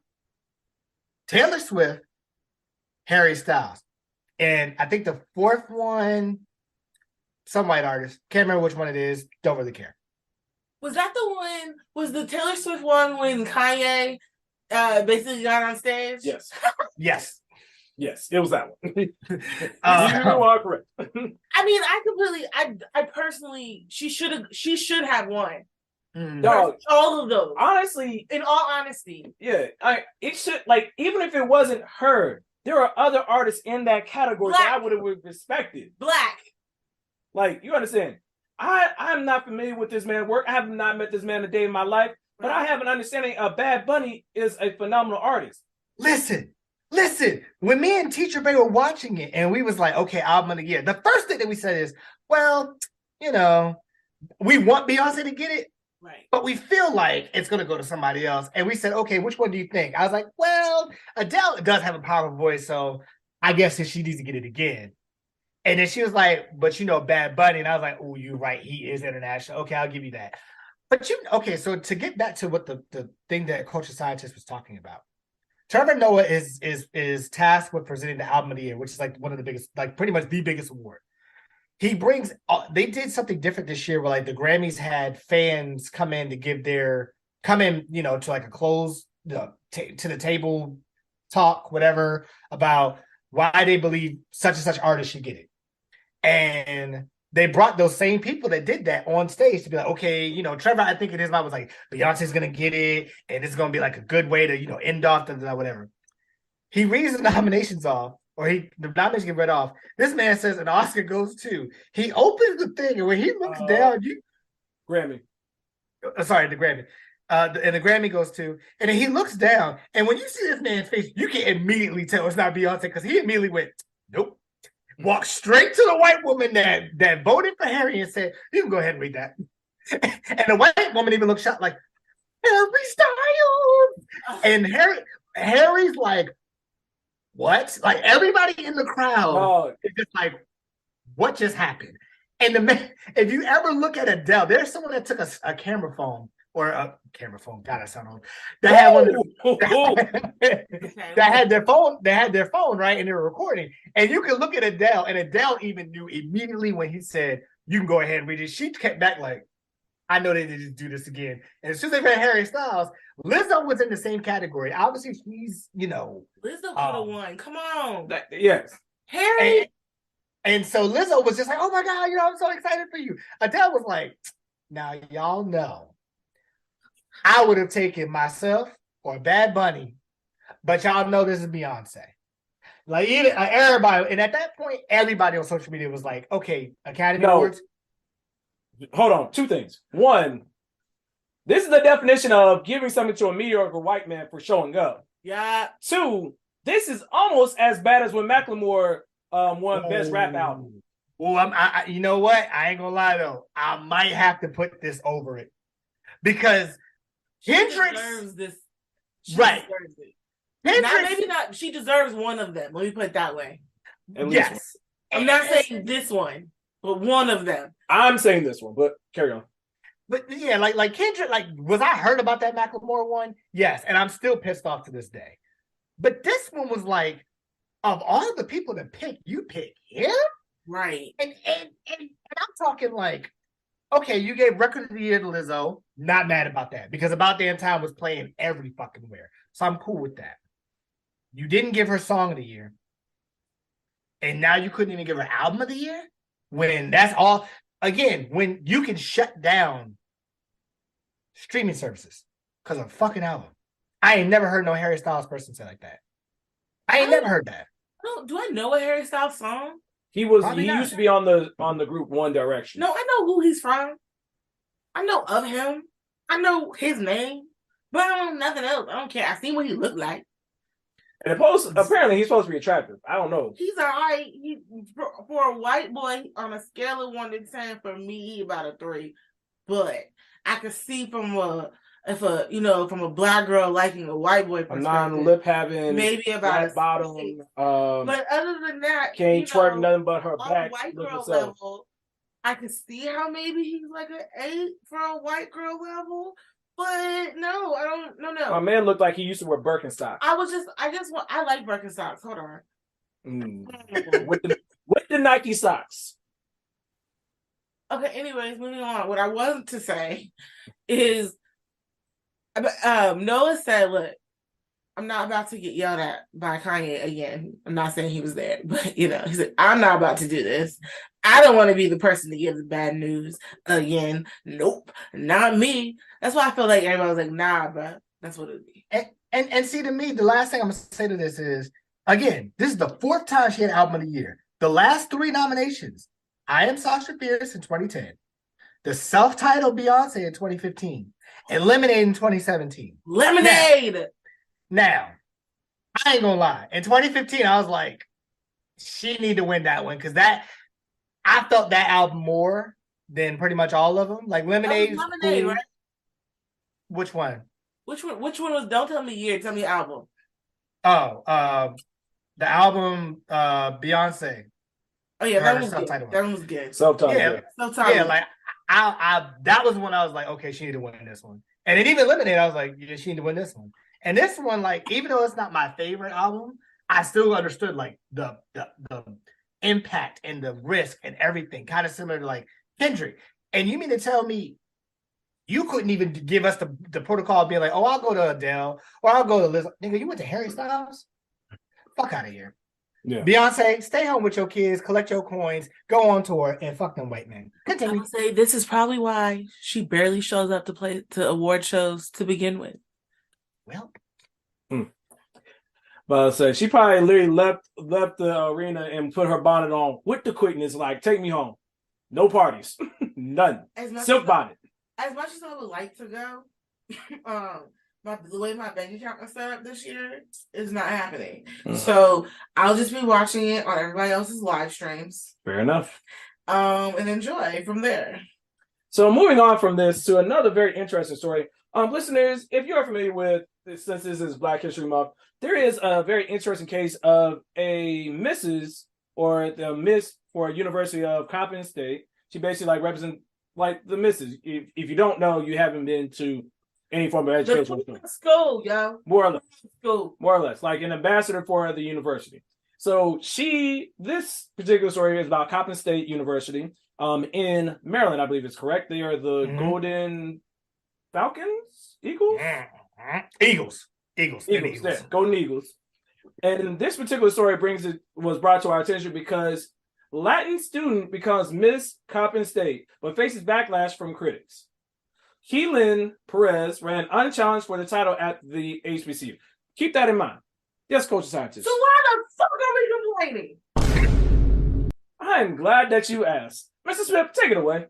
Taylor Swift, Harry Styles. And I think the 4th one, some white artist, can't remember which one it is, don't really care.
Was that the one, was the Taylor Swift one when Kanye basically got on stage?
Yes.
Yes.
Yes, it was that one. You
Uh,
are correct.
I mean, I personally, she should have won.
Dog,
All of those.
honestly,
In all honesty.
yeah, it should, like, even if it wasn't her, there are other artists in that category that I would have respected.
Black.
Like, you understand? I'm not familiar with this man's work. I have not met this man a day in my life, but I have an understanding Bad Bunny is a phenomenal artist.
Listen. When me and Teacher Bay were watching it, and we was like, okay, album of the year. The first thing that we said is, well, we want Beyonce to get it,
Right.
but we feel like it's going to go to somebody else. And we said, okay, which one do you think? I was like, well, Adele does have a powerful voice, so I guess she needs to get it again. And then she was like, but Bad Bunny. And I was like, oh, you're right. He is international. Okay, I'll give you that. But okay, so to get back to what the thing that Culture Scientist was talking about, Trevor Noah is tasked with presenting the album of the year, which is like one of the biggest, like pretty much the biggest award. He brings, they did something different this year where like the Grammys had fans come in to to like a closed, to the table talk, whatever, about why they believe such and such artist should get it. And they brought those same people that did that on stage to be like, okay, Trevor, I think in his mind was like, Beyonce's going to get it, and it's going to be like a good way to, end off the whatever. He reads the nominations off, or the nominations get read off. This man says an Oscar goes to. He opens the thing, and when he looks down,
Grammy.
Sorry, the Grammy. And the Grammy goes to, and then he looks down, and when you see this man's face, you can immediately tell it's not Beyonce because he immediately went, nope. Walked straight to the white woman that voted for Harry and said, you can go ahead and read that. And the white woman even looked shocked, like, Harry Styles. And Harry's like, what? Like, everybody in the crowd is just like, what just happened? And the man, if you ever look at Adele, there's someone that took a camera phone, or a camera phone, God, I sound old, that had one that had their phone, right, and they were recording. And you can look at Adele, and Adele even knew immediately when he said, you can go ahead and read it. She kept back like, I know they didn't do this again. And as soon as they read Harry Styles, Lizzo was in the same category. Obviously, she's,
Lizzo could have won. Come on.
Yes.
Harry.
And so Lizzo was just like, oh my God, I'm so excited for you. Adele was like, now y'all know, I would have taken myself or Bad Bunny, but y'all know this is Beyonce. Like, even everybody, and at that point, everybody on social media was like, okay, Academy Awards.
Hold on, 2 things. 1, this is the definition of giving something to a mediocre white man for showing up.
Yeah.
2, this is almost as bad as when Macklemore won Best Rap Album.
Well, you know what? I ain't gonna lie though. I might have to put this over it because Hendrix
deserves this.
Right.
Deserves it.
Hendrix,
Maybe not. She deserves one of them. Let me put it that way.
Yes.
I'm not saying this one, but one of them.
I'm saying this one, but carry on.
But yeah, like Kendrick, like, was I heard about that Macklemore one? Yes, and I'm still pissed off to this day. But this one was like, of all the people to pick, you pick him?
Right.
And I'm talking like, okay, you gave Record of the Year to Lizzo. Not mad about that because About Damn Time was playing every fucking where. So I'm cool with that. You didn't give her Song of the Year. And now you couldn't even give her Album of the Year? when that's all, again, when you can shut down streaming services because of a fucking album. I ain't never heard no Harry Styles person say like that. I ain't never heard that.
Do I know a Harry Styles song?
He
Probably not.
used to be on the group One Direction.
No, I know who he's from. I know of him. I know his name, but I don't know nothing else. I don't care. I see what he looked like.
And apparently he's supposed to be attractive. I don't know.
He's all right. For a white boy, on a scale of 1 to 10, for me, he about a 3. But I could see from a black girl liking a white boy perspective,
non-lip having,
maybe about a
bottom.
But other than that,
can't twerk nothing but her
on
back.
a white girl level, I could see how maybe he's like an 8 for a white girl level. But no, I don't. No.
My man looked like he used to wear Birkenstocks.
I like Birkenstocks. Hold on.
With the Nike socks.
Okay. Anyways, moving on. What I wanted to say is, Noah said, "Look, I'm not about to get yelled at by Kanye again. I'm not saying he was there, but he said, I'm not about to do this. I don't want to be the person to give the bad news again. Nope, not me." That's why I feel like everybody was like, nah, bro. That's what it would be.
And see, to me, the last thing I'm going to say to this is, again, this is the 4th time she had Album of the Year. The last 3 nominations, I Am Sasha Fierce in 2010, the self-titled Beyonce in 2015, and Lemonade in 2017.
Lemonade!
Now, I ain't gonna lie. In 2015, I was like, she need to win that one, because I felt that album more than pretty much all of them. Like Lemonade, cool.
Right?
Which one?
Which one was? Don't tell me year. Tell me album.
Oh, the album Beyonce.
Oh yeah, that was good. That one was good.
Self-titled.
Yeah, like I that was when I was like, okay, she need to win this one. And then even Lemonade, I was like, yeah, she need to win this one. And this one, like, even though it's not my favorite album, I still understood like the impact and the risk and everything, kind of similar to like Kendrick. And you mean to tell me you couldn't even give us the protocol of being like, oh, I'll go to Adele or I'll go to Liz. Nigga, you went to Harry Styles? Fuck out of here. Yeah. Beyonce, stay home with your kids, collect your coins, go on tour, and fuck them white men. Continue.
I would say this is probably why she barely shows up to award shows to begin with.
Well,
but so she probably literally left the arena and put her bonnet on with the quickness, like, take me home. No parties. None. Silk bonnet.
As much as I would like to go, the way my bank account is set up this year is not happening. So I'll just be watching it on everybody else's live streams.
Fair enough.
And enjoy from there.
So moving on from this to another very interesting story. Listeners, if you're familiar with this, since this is Black History Month, there is a very interesting case of a Mrs. or the Miss for University of Coppin State. She basically like represents like the Mrs. If you don't know, you haven't been to any form of education.
School, yo.
More or less.
School.
More or less. Like an ambassador for the university. So this particular story is about Coppin State University in Maryland, I believe it's correct. They are the Golden Falcons? Eagles?
Eagles.
Yeah, Golden Eagles. And this particular story was brought to our attention because Latin student becomes Miss Coppin State, but faces backlash from critics. Keelan Perez ran unchallenged for the title at the HBCU. Keep that in mind. Yes, Coach Scientist.
So why the fuck are we complaining?
I'm glad that you asked. Mr. Smith, take it away.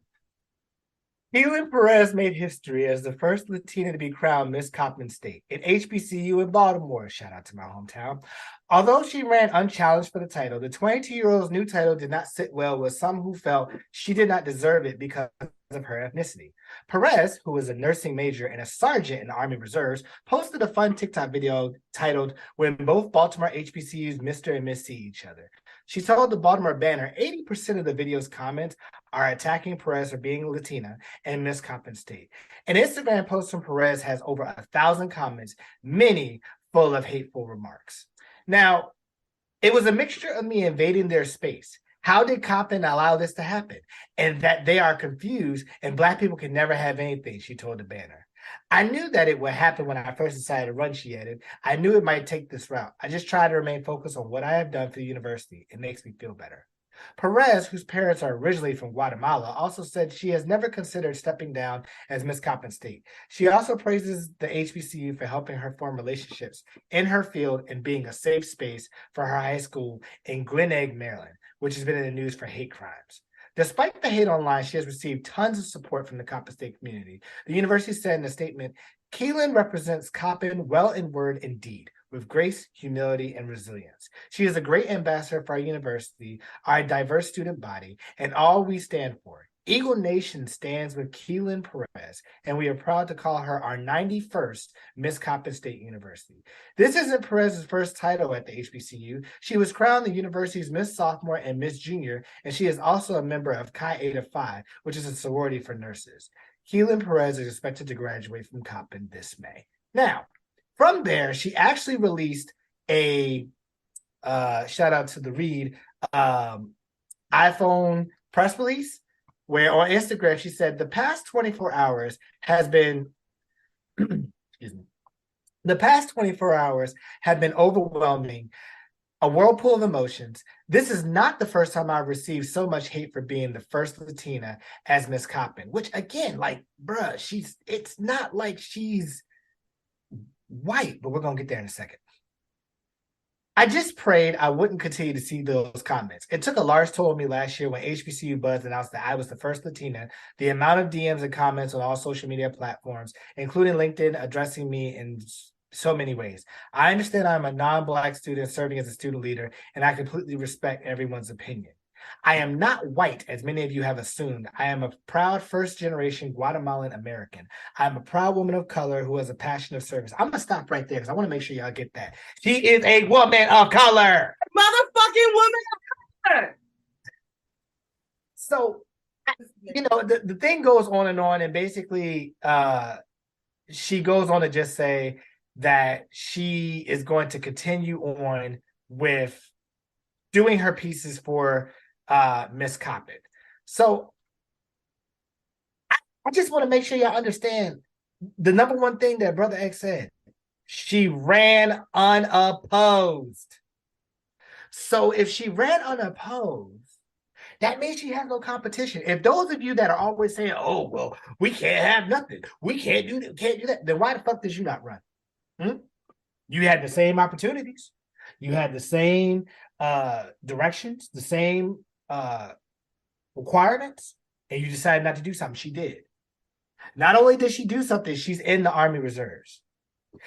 Keelan Perez made history as the first Latina to be crowned Miss Coppin State at HBCU in Baltimore. Shout out to my hometown. Although she ran unchallenged for the title, the 22-year-old's new title did not sit well with some who felt she did not deserve it because of her ethnicity. Perez, who was a nursing major and a sergeant in the Army Reserves, posted a fun TikTok video titled "When Both Baltimore HBCUs Mr. and Miss See Each Other." She told the Baltimore Banner 80% of the video's comments are attacking Perez for being Latina and Miss Coppin State. An Instagram post from Perez has over 1,000 comments, many full of hateful remarks. Now, it was a mixture of me invading their space. How did Coppin allow this to happen? And that they are confused and Black people can never have anything, she told the Banner. I knew that it would happen when I first decided to run, she added. I knew it might take this route. I just try to remain focused on what I have done for the university. It makes me feel better. Perez, whose parents are originally from Guatemala, also said she has never considered stepping down as Miss Coppin State. She also praises the HBCU for helping her form relationships in her field and being a safe space for her high school in Glen Egg, Maryland, which has been in the news for hate crimes. Despite the hate online, she has received tons of support from the Coppin State community. The university said in a statement, Keelan represents Coppin well in word and deed, with grace, humility, and resilience. She is a great ambassador for our university, our diverse student body, and all we stand for. Eagle Nation stands with Keelan Perez, and we are proud to call her our 91st Miss Coppin State University. This isn't Perez's first title at the HBCU. She was crowned the university's Miss Sophomore and Miss Junior, and she is also a member of Chi Eta Phi, which is a sorority for nurses. Keelan Perez is expected to graduate from Coppin this May. Now, from there, she actually released a shout out to the Read iPhone press release, where on Instagram she said the past 24 hours has been excuse me. The past 24 hours have been overwhelming, a whirlpool of emotions. This is not the first time I've received so much hate for being the first Latina as Miss Coppin, which again, like, bruh, it's not like she's white, but we're going to get there in a second. I just prayed I wouldn't continue to see those comments. It took a large toll on me last year when HBCU Buzz announced that I was the first Latina. The amount of DMs and comments on all social media platforms, including LinkedIn, addressing me in so many ways. I understand I'm a non-Black student serving as a student leader, and I completely respect everyone's opinion. I am not white, as many of you have assumed. I am a proud first-generation Guatemalan American. I'm a proud woman of color who has a passion of service. I'm going to stop right there because I want to make sure y'all get that. She is a woman of color.
Motherfucking woman of color.
So, the thing goes on, and basically she goes on to just say that she is going to continue on with doing her pieces for Miss Coppin. So I just want to make sure y'all understand the number one thing that Brother X said. She ran unopposed. So if she ran unopposed, that means she has no competition. If those of you that are always saying, oh, well, we can't have nothing, we can't do that, then why the fuck did you not run? You had the same opportunities. You had the same directions, the same requirements, and you decided not to do something. She did. Not only did she do something, she's in the Army Reserves.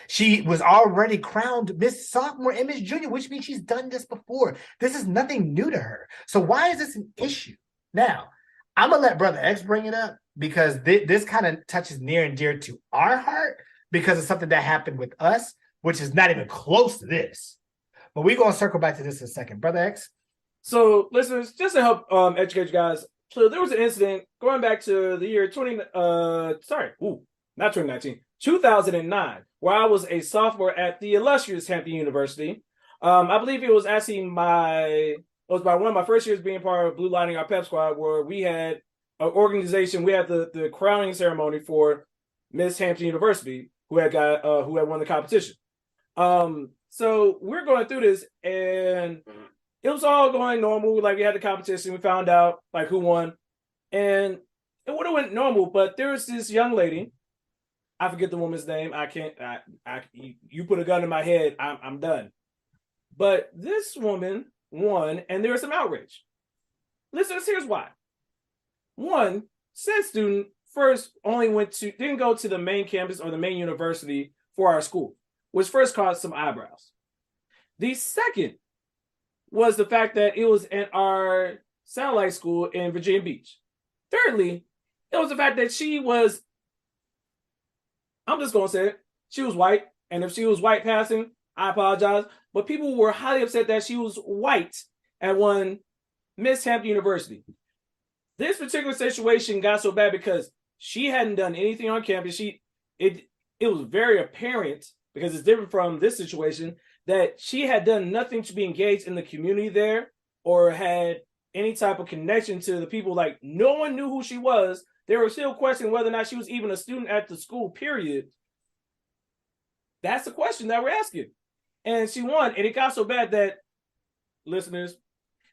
She was already crowned Miss Sophomore and Miss Junior, which means she's done this before. This is nothing new to her. So why is this an issue? Now, I'm going to let Brother X bring it up because this kind of touches near and dear to our heart because of something that happened with us, which is not even close to this. But we're going to circle back to this in a second. Brother X?
So, listeners, just to help educate you guys, so there was an incident going back to the year 2009, where I was a sophomore at the illustrious Hampton University. I believe it was actually by one of my first years being part of Blue Lining, our pep squad, where we had an organization. We had the crowning ceremony for Miss Hampton University, who had won the competition. So we're going through this, and it was all going normal. Like, we had the competition, we found out like who won, and it would have went normal. But there was this young lady, I forget the woman's name. I can't. You put a gun in my head, I'm done. But this woman won, and there was some outrage. Listeners, here's why. One, said student first didn't go to the main campus or the main university for our school, which first caused some eyebrows. The second was the fact that it was in our satellite school in Virginia Beach. Thirdly, it was the fact that I'm just going to say it, she was white, and if she was white passing, I apologize, but people were highly upset that she was white and won Miss Hampton University. This particular situation got so bad because she hadn't done anything on campus. It was very apparent, because it's different from this situation, that she had done nothing to be engaged in the community there or had any type of connection to the people. Like, no one knew who she was. They were still questioning whether or not she was even a student at the school, period. That's the question that we're asking. And she won, and it got so bad that, listeners,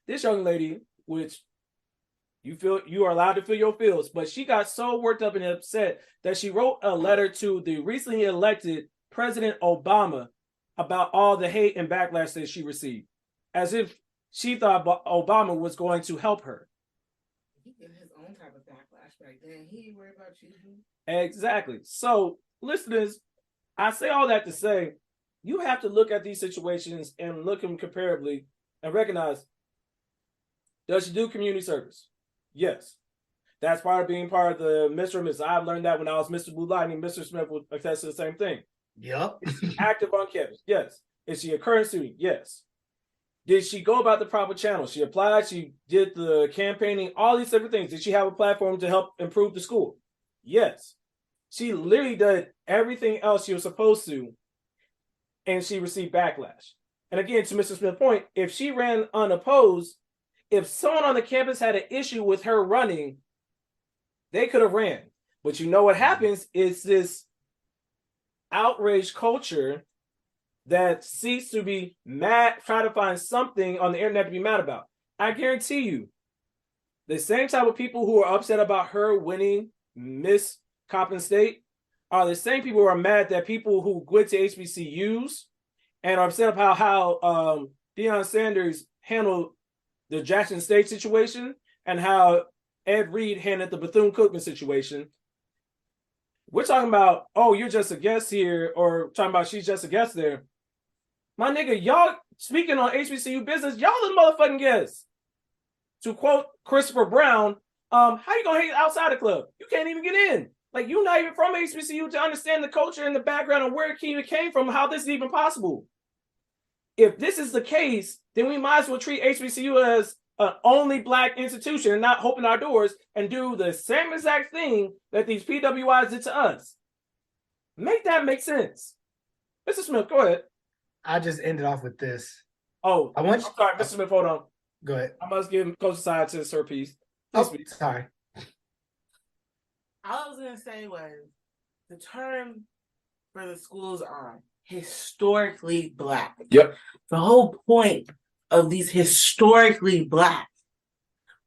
this young lady which you are allowed to feel your feels, but she got so worked up and upset that she wrote a letter to the recently elected President Obama about all the hate and backlash that she received, as if she thought Obama was going to help her.
He get his own type of backlash back then. He ain't worried about you.
Exactly. So, listeners, I say all that to say, you have to look at these situations and look at them comparably and recognize, does she do community service? Yes. That's part of being part of the Mr. and Mrs. I've learned that when I was Mr. Blue Lightning. Mr. Smith would attest to the same thing.
Yep.
Is she active on campus? Yes. Is she a current student? Yes. Did she go about the proper channels? She applied, she did the campaigning, all these different things. Did she have a platform to help improve the school? Yes. She literally did everything else she was supposed to, and she received backlash. And again, to Mr. Smith's point, if she ran unopposed, if someone on the campus had an issue with her running, they could have ran. But you know what happens is this outrage culture that seeks to be mad, try to find something on the internet to be mad about. I guarantee you, the same type of people who are upset about her winning Miss Coppin State are the same people who are mad that people who went to HBCUs and are upset about how Deion Sanders handled the Jackson State situation and how Ed Reed handled the Bethune-Cookman situation. We're talking about, oh, you're just a guest here, or talking about she's just a guest there. My nigga, y'all speaking on HBCU business, y'all the motherfucking guests. To quote Christopher Brown, how you gonna hate outside the club? You can't even get in. Like, you're not even from HBCU to understand the culture and the background and where it even came from, how this is even possible. If this is the case, then we might as well treat HBCU as an only Black institution and not open our doors and do the same exact thing that these PWIs did to us. Make that make sense. Mr. Smith, go ahead.
I just ended off with this.
Oh, I'm sorry, Mr. Smith, hold on.
Go ahead.
I must give Coach Side to her piece.
Sorry.
All I was going to say was the term for the schools are historically Black.
Yep.
The whole point of these historically Black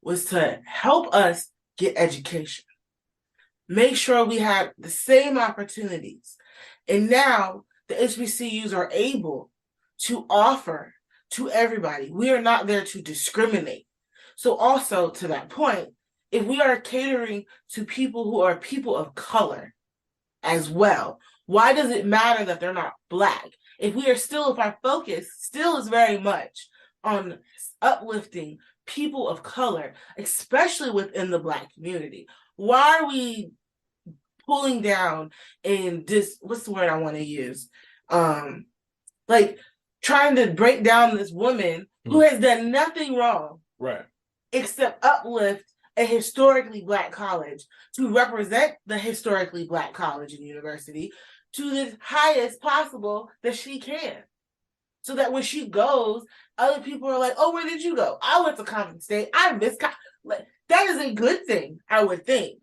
was to help us get education, make sure we have the same opportunities. And now the HBCUs are able to offer to everybody. We are not there to discriminate. So also to that point, if we are catering to people who are people of color as well, why does it matter that they're not Black? If our focus still is very much on uplifting people of color, especially within the Black community, why are we pulling down and what's the word I want to use? Like trying to break down this woman who has done nothing wrong,
right,
except uplift a historically Black college to represent the historically Black college and university to the highest possible that she can. So that when she goes, other people are like, oh, where did you go? I went to Coppin State. I missed that is a good thing, I would think.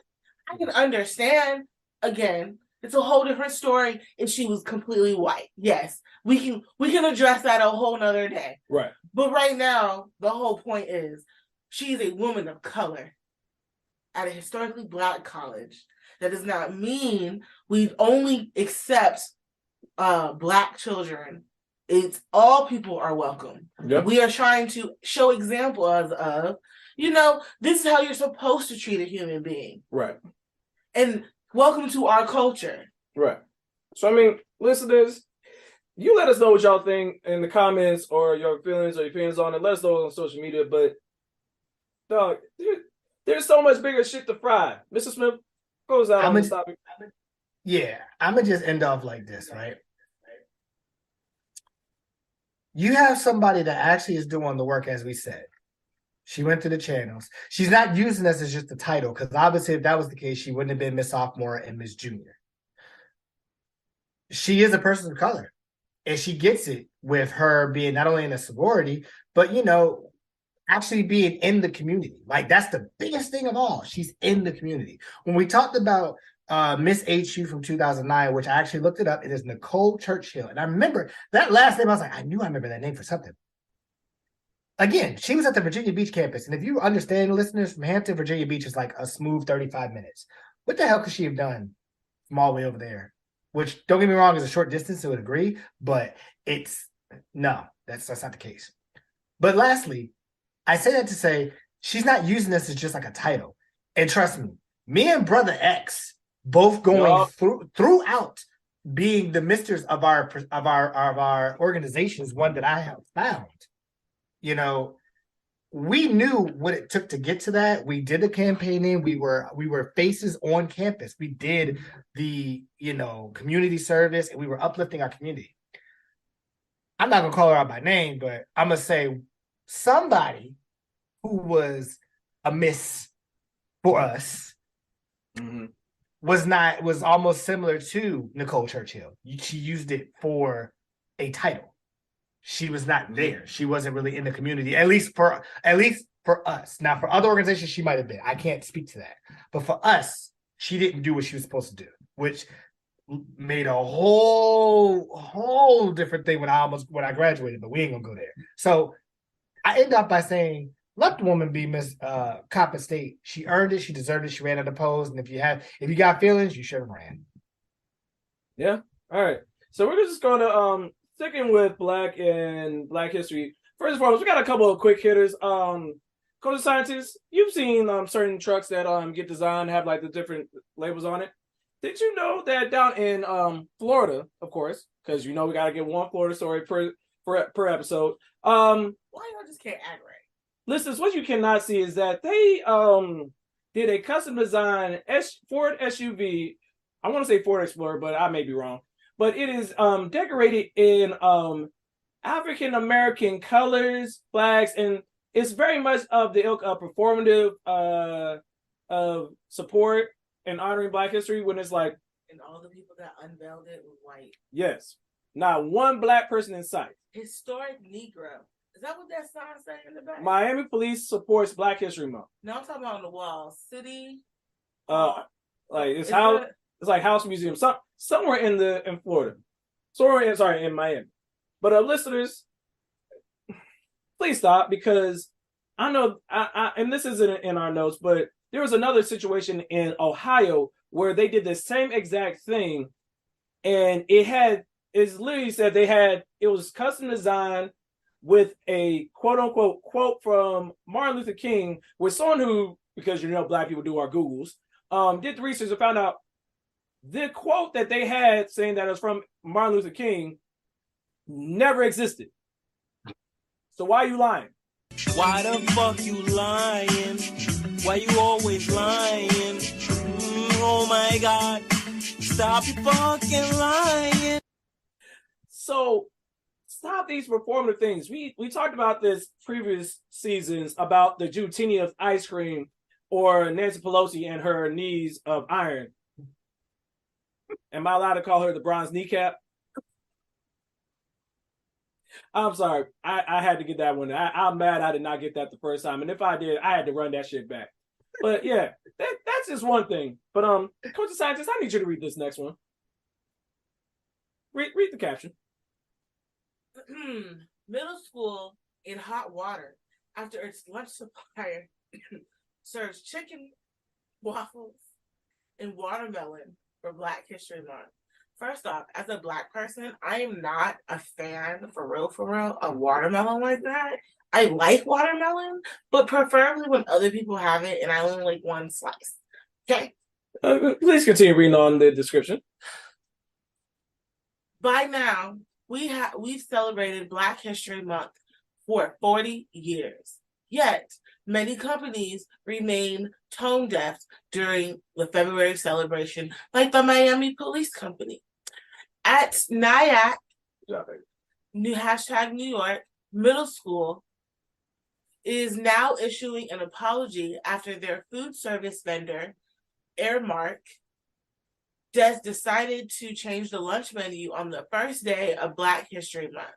I can understand, again, it's a whole different story if she was completely white. Yes, we can address that a whole nother day.
Right.
But right now, the whole point is she's a woman of color at a historically Black college. That does not mean we only accept Black children. It's all people are welcome.
Yep.
We are trying to show examples of, this is how you're supposed to treat a human being.
Right.
And welcome to our culture.
Right. So, I mean, listeners, you let us know what y'all think in the comments or your feelings or your opinions on it. Let us know on social media. But, dog, there's so much bigger shit to fry. Mr. Smith, goes out on this topic.
Yeah, I'm going to just end off like this, right? You have somebody that actually is doing the work, as we said. She went to the channels. She's not using this as just a title, because obviously if that was the case, she wouldn't have been Miss Sophomore and Miss Junior. She is a person of color, and she gets it with her being not only in a sorority, but, actually being in the community. Like, that's the biggest thing of all. She's in the community. When we talked about Miss HU from 2009, which I actually looked it up, it is Nicole Churchill. And I remember that last name, I was like, I knew I remember that name for something. again, she was at the Virginia Beach campus. And if you understand, listeners, from Hampton, Virginia Beach is like a smooth 35 minutes. What the hell could she have done from all the way over there? Which, don't get me wrong, is a short distance, I would agree, but it's no, that's not the case. But lastly, I say that to say she's not using this as just like a title. And trust me and Brother X both going throughout being the misters of our organizations, one that I have found. You know, we knew what it took to get to that. We did the campaigning. We were faces on campus. We did the community service, and we were uplifting our community. I'm not gonna call her out by name, but I'm gonna say somebody who was a miss for us was almost similar to Nicole Churchill. She used it for a title. She was not there. She wasn't really in the community, at least for us. Now, for other organizations, she might have been. I can't speak to that. But for us, she didn't do what she was supposed to do, which made a whole different thing when I graduated, but we ain't gonna go there. So I end up by saying, let the woman be Miss Coppin State. She earned it, she deserved it, she ran out of polls. And if you got feelings, you should have ran.
Yeah. All right. So we're just gonna sticking with Black and Black history. First and foremost, we got a couple of quick hitters. Coach Scientists, you've seen certain trucks that get designed, have like the different labels on it. Did you know that down in Florida, of course, because we gotta get one Florida story per episode.
Why y'all just can't act right?
Listeners, what you cannot see is that they did a custom design Ford SUV. I want to say Ford Explorer, but I may be wrong. But it is decorated in African American colors, flags, and it's very much of the ilk of performative support and honoring Black history. When it's like,
and all the people that unveiled it were white.
Yes, not one Black person in sight.
Historic Negro. Is that what that sign saying in the back?
Miami Police supports Black History Month.
No, I'm talking about on the wall. City.
Like it's how. It's like House Museum, somewhere in Florida, in Miami. But listeners, please stop, because I know and this isn't in our notes, but there was another situation in Ohio where they did the same exact thing, and it's literally said it was custom designed with a quote unquote quote from Martin Luther King, with someone who, because Black people do our Googles, did the research and found out the quote that they had saying that it was from Martin Luther King never existed. So why are you lying?
Why the fuck you lying? Why you always lying? Oh my God. Stop your fucking lying.
So stop these performative things. We talked about this previous seasons about the Juneteenth ice cream or Nancy Pelosi and her knees of iron. Am I allowed to call her the bronze kneecap? I'm sorry. I had to get that one. I'm mad I did not get that the first time. And if I did, I had to run that shit back. But yeah, that's just one thing. But Coach of Scientist, I need you to read this next one. Read the caption.
Middle school in hot water after its lunch supplier serves chicken, waffles, and watermelon for Black History Month. First off, as a Black person, I am not a fan, for real, of watermelon like that. I like watermelon, but preferably when other people have it and I only like one slice. Okay.
Please continue reading on the description.
By now, we've celebrated Black History Month for 40 years. Yet, many companies remain tone deaf during the February celebration, like the Miami Police Company. At NIAC, New York Middle School is now issuing an apology after their food service vendor, Airmark, decided to change the lunch menu on the first day of Black History Month.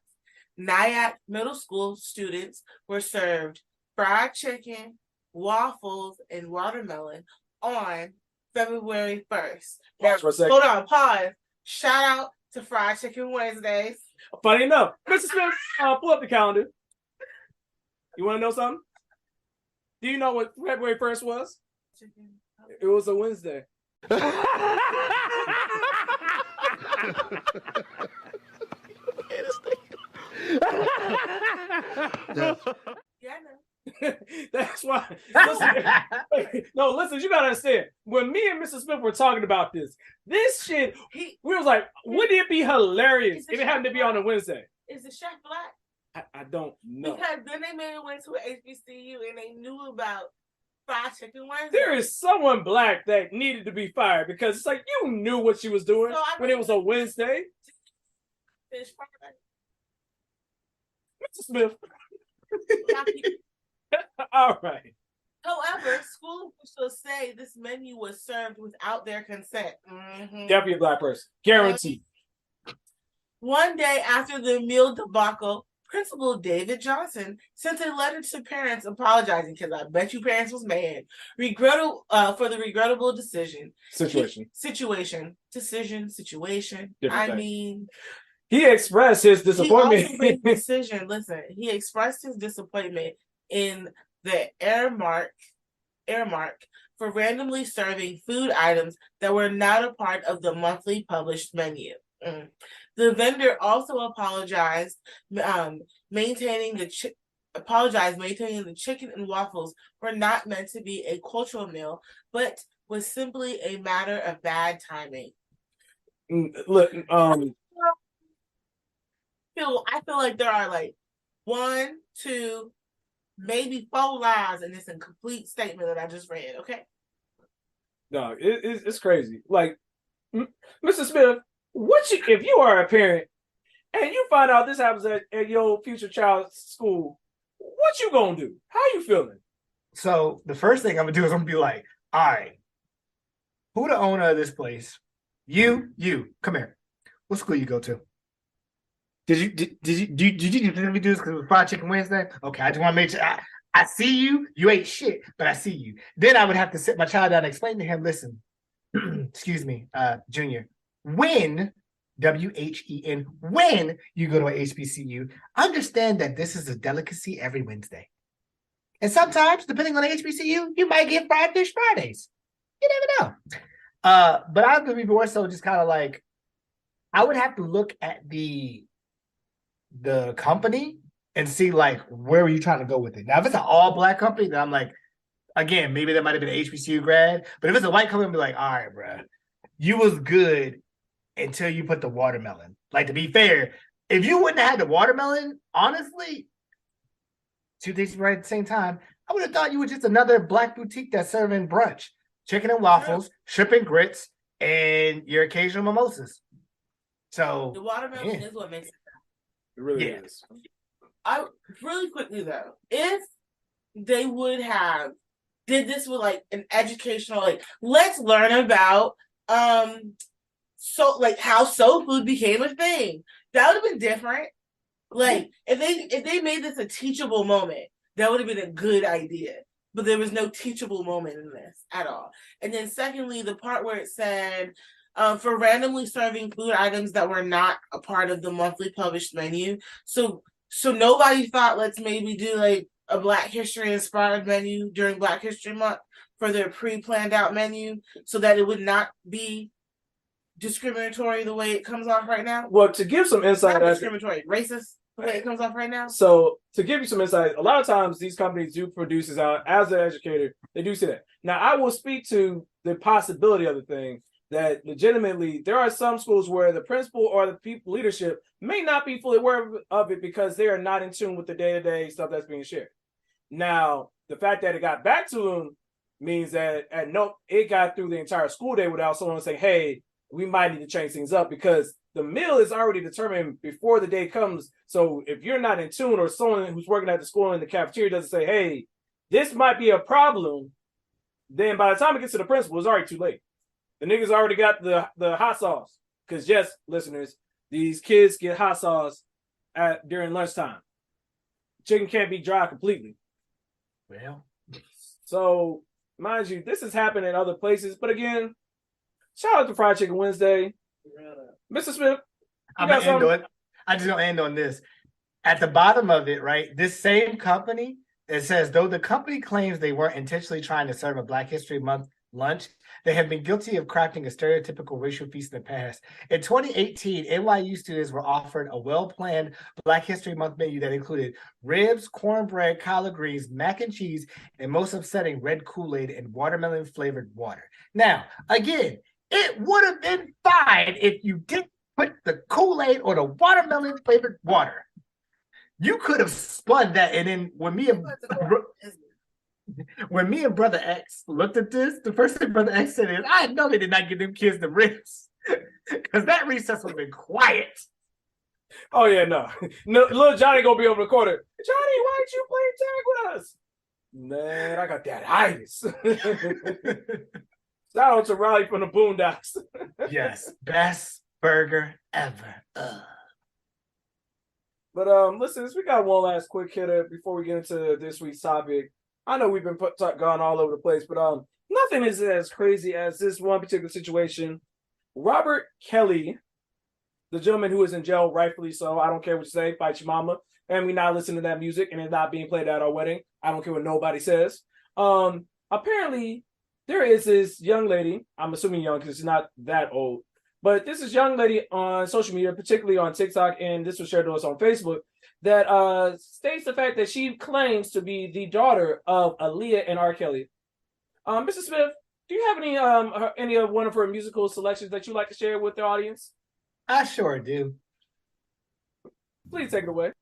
NIAC Middle School students were served fried chicken, waffles, and watermelon on February 1st.
Pause for a second.
Hold on, pause. Shout out to Fried Chicken Wednesdays.
Funny enough, Mr. Smith, pull up the calendar. You want to know something? Do you know what February 1st was? It was a Wednesday.
Yeah, I know.
That's why. No, listen, you gotta understand. When me and Mr. Smith were talking about this shit, we was like, wouldn't it be hilarious if it happened to be on a Wednesday?
Is the chef black?
I don't know.
Because then they made it went to an HBCU and they knew about fried chicken Wednesday.
There is someone black that needed to be fired because it's like you knew what she was doing when it was a Wednesday.
Fish Friday.
Mr. Smith. All right.
However, school officials say this menu was served without their consent.
Definitely a black person. Guaranteed.
One day after the meal debacle, Principal David Johnson sent a letter to parents apologizing because I bet you parents was mad. For the regrettable situation.
Different thing. He expressed his disappointment.
He expressed his disappointment in the Airmark for randomly serving food items that were not a part of the monthly published menu. The vendor also apologized, maintaining the chicken and waffles were not meant to be a cultural meal, but was simply a matter of bad timing.
Look,
I feel like there are like 1, 2, maybe 4 lines in this incomplete statement that I just read. Okay.
No, it's crazy. Like, Mr. Smith, if you are a parent and you find out this happens at your future child's school, what you gonna do? How you feeling?
So the first thing I'm gonna do is I'm gonna be like, all right, who the owner of this place? You, come here. What school you go to? Did you do this because it was Fried Chicken Wednesday? Okay, I just want to make sure. I see you. You ain't shit, but I see you. Then I would have to sit my child down and explain to him, listen, excuse me, Junior, when, W-H-E-N, when you go to a HBCU, understand that this is a delicacy every Wednesday. And sometimes, depending on the HBCU, you might get fried fish Fridays. You never know. But I would be more so just kind of like, I would have to look at the company and see like where are you trying to go with it. Now, if it's an all black company, then I'm like, again, maybe there might have been an HBCU grad. But if it's a white company, I'll be like, all right, bro, you was good until you put the watermelon. Like, to be fair, if you wouldn't have had the watermelon, honestly, two things right at the same time, I would have thought you were just another black boutique that's serving brunch, chicken and waffles, shrimp and grits, and your occasional mimosas. So
the watermelon is what makes it.
It really is.
I really quickly though, if they would have did this with like an educational, like let's learn about so like how soul food became a thing, that would have been different. Like if they made this a teachable moment, that would have been a good idea. But there was no teachable moment in this at all. And then secondly, the part where it said for randomly serving food items that were not a part of the monthly published menu. So nobody thought let's maybe do like a Black History inspired menu during Black History Month for their pre-planned out menu so that it would not be discriminatory the way it comes off right now.
Well, to give some insight,
not discriminatory, racist the way it comes off right now.
So to give you some insight, a lot of times these companies do produce this out as an educator. They do say that. Now I will speak to the possibility of the thing that legitimately there are some schools where the principal or the people leadership may not be fully aware of it because they are not in tune with the day-to-day stuff that's being shared. Now, the fact that it got back to them means that it got through the entire school day without someone saying, hey, we might need to change things up because the meal is already determined before the day comes. So if you're not in tune or someone who's working at the school in the cafeteria doesn't say, hey, this might be a problem, then by the time it gets to the principal, it's already too late. The niggas already got the hot sauce. Because yes, listeners, these kids get hot sauce during lunchtime. Chicken can't be dry completely.
Well,
so mind you, this has happened in other places. But again, shout out to Fried Chicken Wednesday. Mr. Smith,
I'm gonna end on it. I just gonna end on this. At the bottom of it, right? This same company, it says, though the company claims they weren't intentionally trying to serve a Black History Month lunch, they have been guilty of crafting a stereotypical racial feast in the past. In 2018, NYU students were offered a well-planned Black History Month menu that included ribs, cornbread, collard greens, mac and cheese, and most upsetting, red Kool-Aid and watermelon-flavored water. Now, again, it would have been fine if you didn't put the Kool-Aid or the watermelon-flavored water. You could have spun that, and then when me and Brother X looked at this, the first thing Brother X said is, "I know they did not give them kids the ribs, because that recess would have been quiet."
Oh yeah, no, little Johnny gonna be over the corner. Johnny, why didn't you play tag with us? Man, I got that itis. Shout out to Riley from the Boondocks.
Yes, best burger ever.
But listen, we got one last quick hitter before we get into this week's topic. I know we've been gone all over the place, but nothing is as crazy as this one particular situation. Robert Kelly, the gentleman who is in jail, rightfully so. I don't care what you say, fight your mama, and we not listening to that music, and it's not being played at our wedding. I don't care what nobody says. Apparently, there is this young lady. I'm assuming young because she's not that old. But this is young lady on social media, particularly on TikTok, and this was shared to us on Facebook, that states the fact that she claims to be the daughter of Aaliyah and R. Kelly. Mr. Smith, do you have any of one of her musical selections that you'd like to share with the audience?
I sure do.
Please take it away.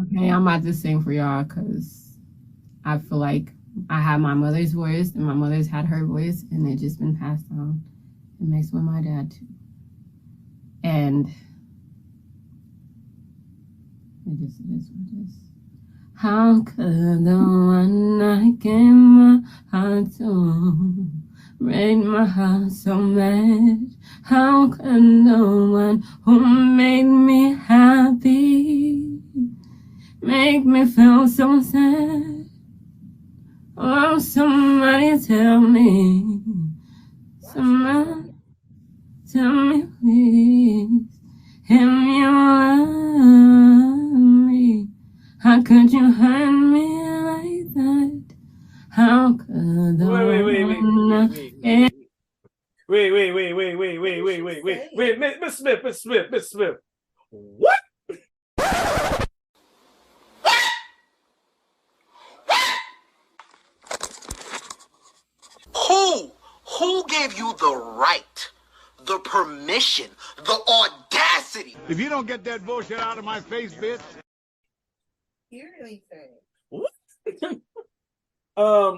Okay, I'm about to sing for y'all because I feel like I have my mother's voice and my mother's had her voice, and it just been passed on. It makes with my dad too. And it is what it is. How could the one I gave my heart to break my heart so bad? How could the one who made me happy make me feel so sad? Oh, somebody tell me. Somebody tell me, please, if you love me, how could you hurt me like that? How could the
Wait, Miss Smith. What?
Who gave you the right, the permission, the audacity?
If you don't get that bullshit out of my face, bitch.
Hear anything?
What?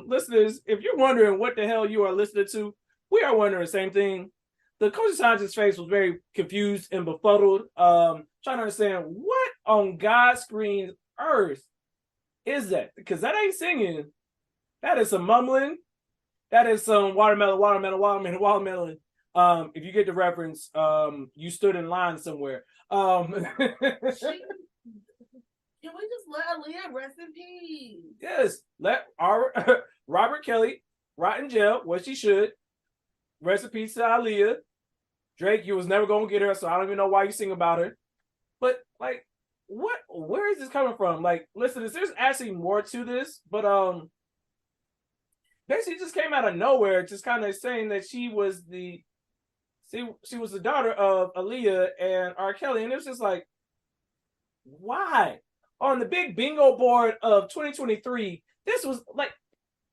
Listeners, if you're wondering what the hell you are listening to, we are wondering the same thing. The coach scientist's face was very confused and befuddled, trying to understand what on God's green earth is that? Because that ain't singing. That is some mumbling. That is some watermelon. If you get the reference, you stood in line somewhere.
Can we just let Aaliyah rest in peace?
Yes, let our Robert Kelly rot in jail, what she should. Rest in peace to Aaliyah. Drake, you was never gonna get her, so I don't even know why you sing about her. But like, where is this coming from? Like, listen, there's actually more to this, but basically it just came out of nowhere, just kind of saying that she was the daughter of Aaliyah and R. Kelly, and it was just like, why? On the big bingo board of 2023, this was like,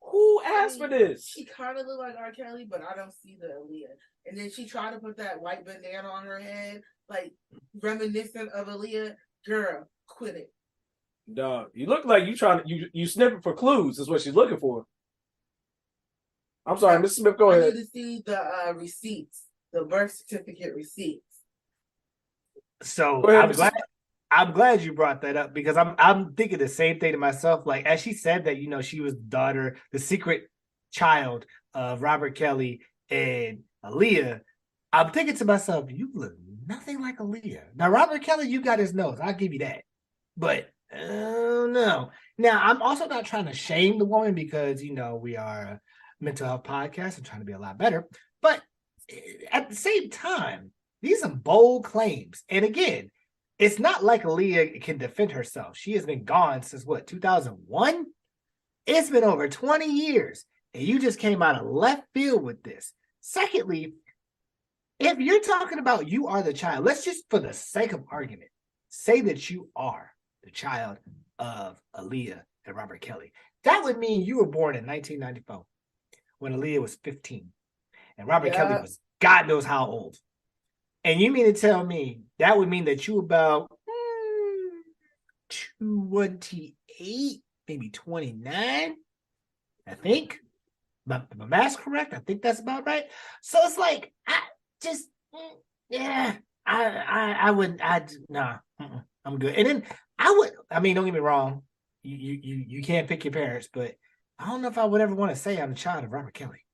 who asked for this?
She kind of looked like R. Kelly, but I don't see the Aaliyah. And then she tried to put that white bandana on her head, like reminiscent of Aaliyah. Girl, quit it.
Dog, you look like you sniffing for clues is what she's looking for. I'm sorry, Mr. Smith, go ahead.
I need to see the receipts, the birth certificate receipts.
So
ahead,
I'm glad you brought that up, because I'm thinking the same thing to myself. Like, as she said that, she was the daughter, the secret child of Robert Kelly and Aaliyah. I'm thinking to myself, you look nothing like Aaliyah. Now, Robert Kelly, you got his nose. I'll give you that. But no. Now, I'm also not trying to shame the woman, because, we are a mental health podcast and trying to be a lot better. But at the same time, these are bold claims. And again, it's not like Aaliyah can defend herself. She has been gone since what, 2001? It's been over 20 years, and you just came out of left field with this. Secondly, if you're talking about you are the child, let's just, for the sake of argument, say that you are the child of Aaliyah and Robert Kelly. That would mean you were born in 1994 when Aaliyah was 15 and Robert Kelly was God knows how old. And you mean to tell me that would mean that you about 28, maybe 29, I think. My math's correct. I think that's about right. So it's like, I'm good. And then don't get me wrong. You can't pick your parents, but I don't know if I would ever want to say I'm the child of Robert Kelly.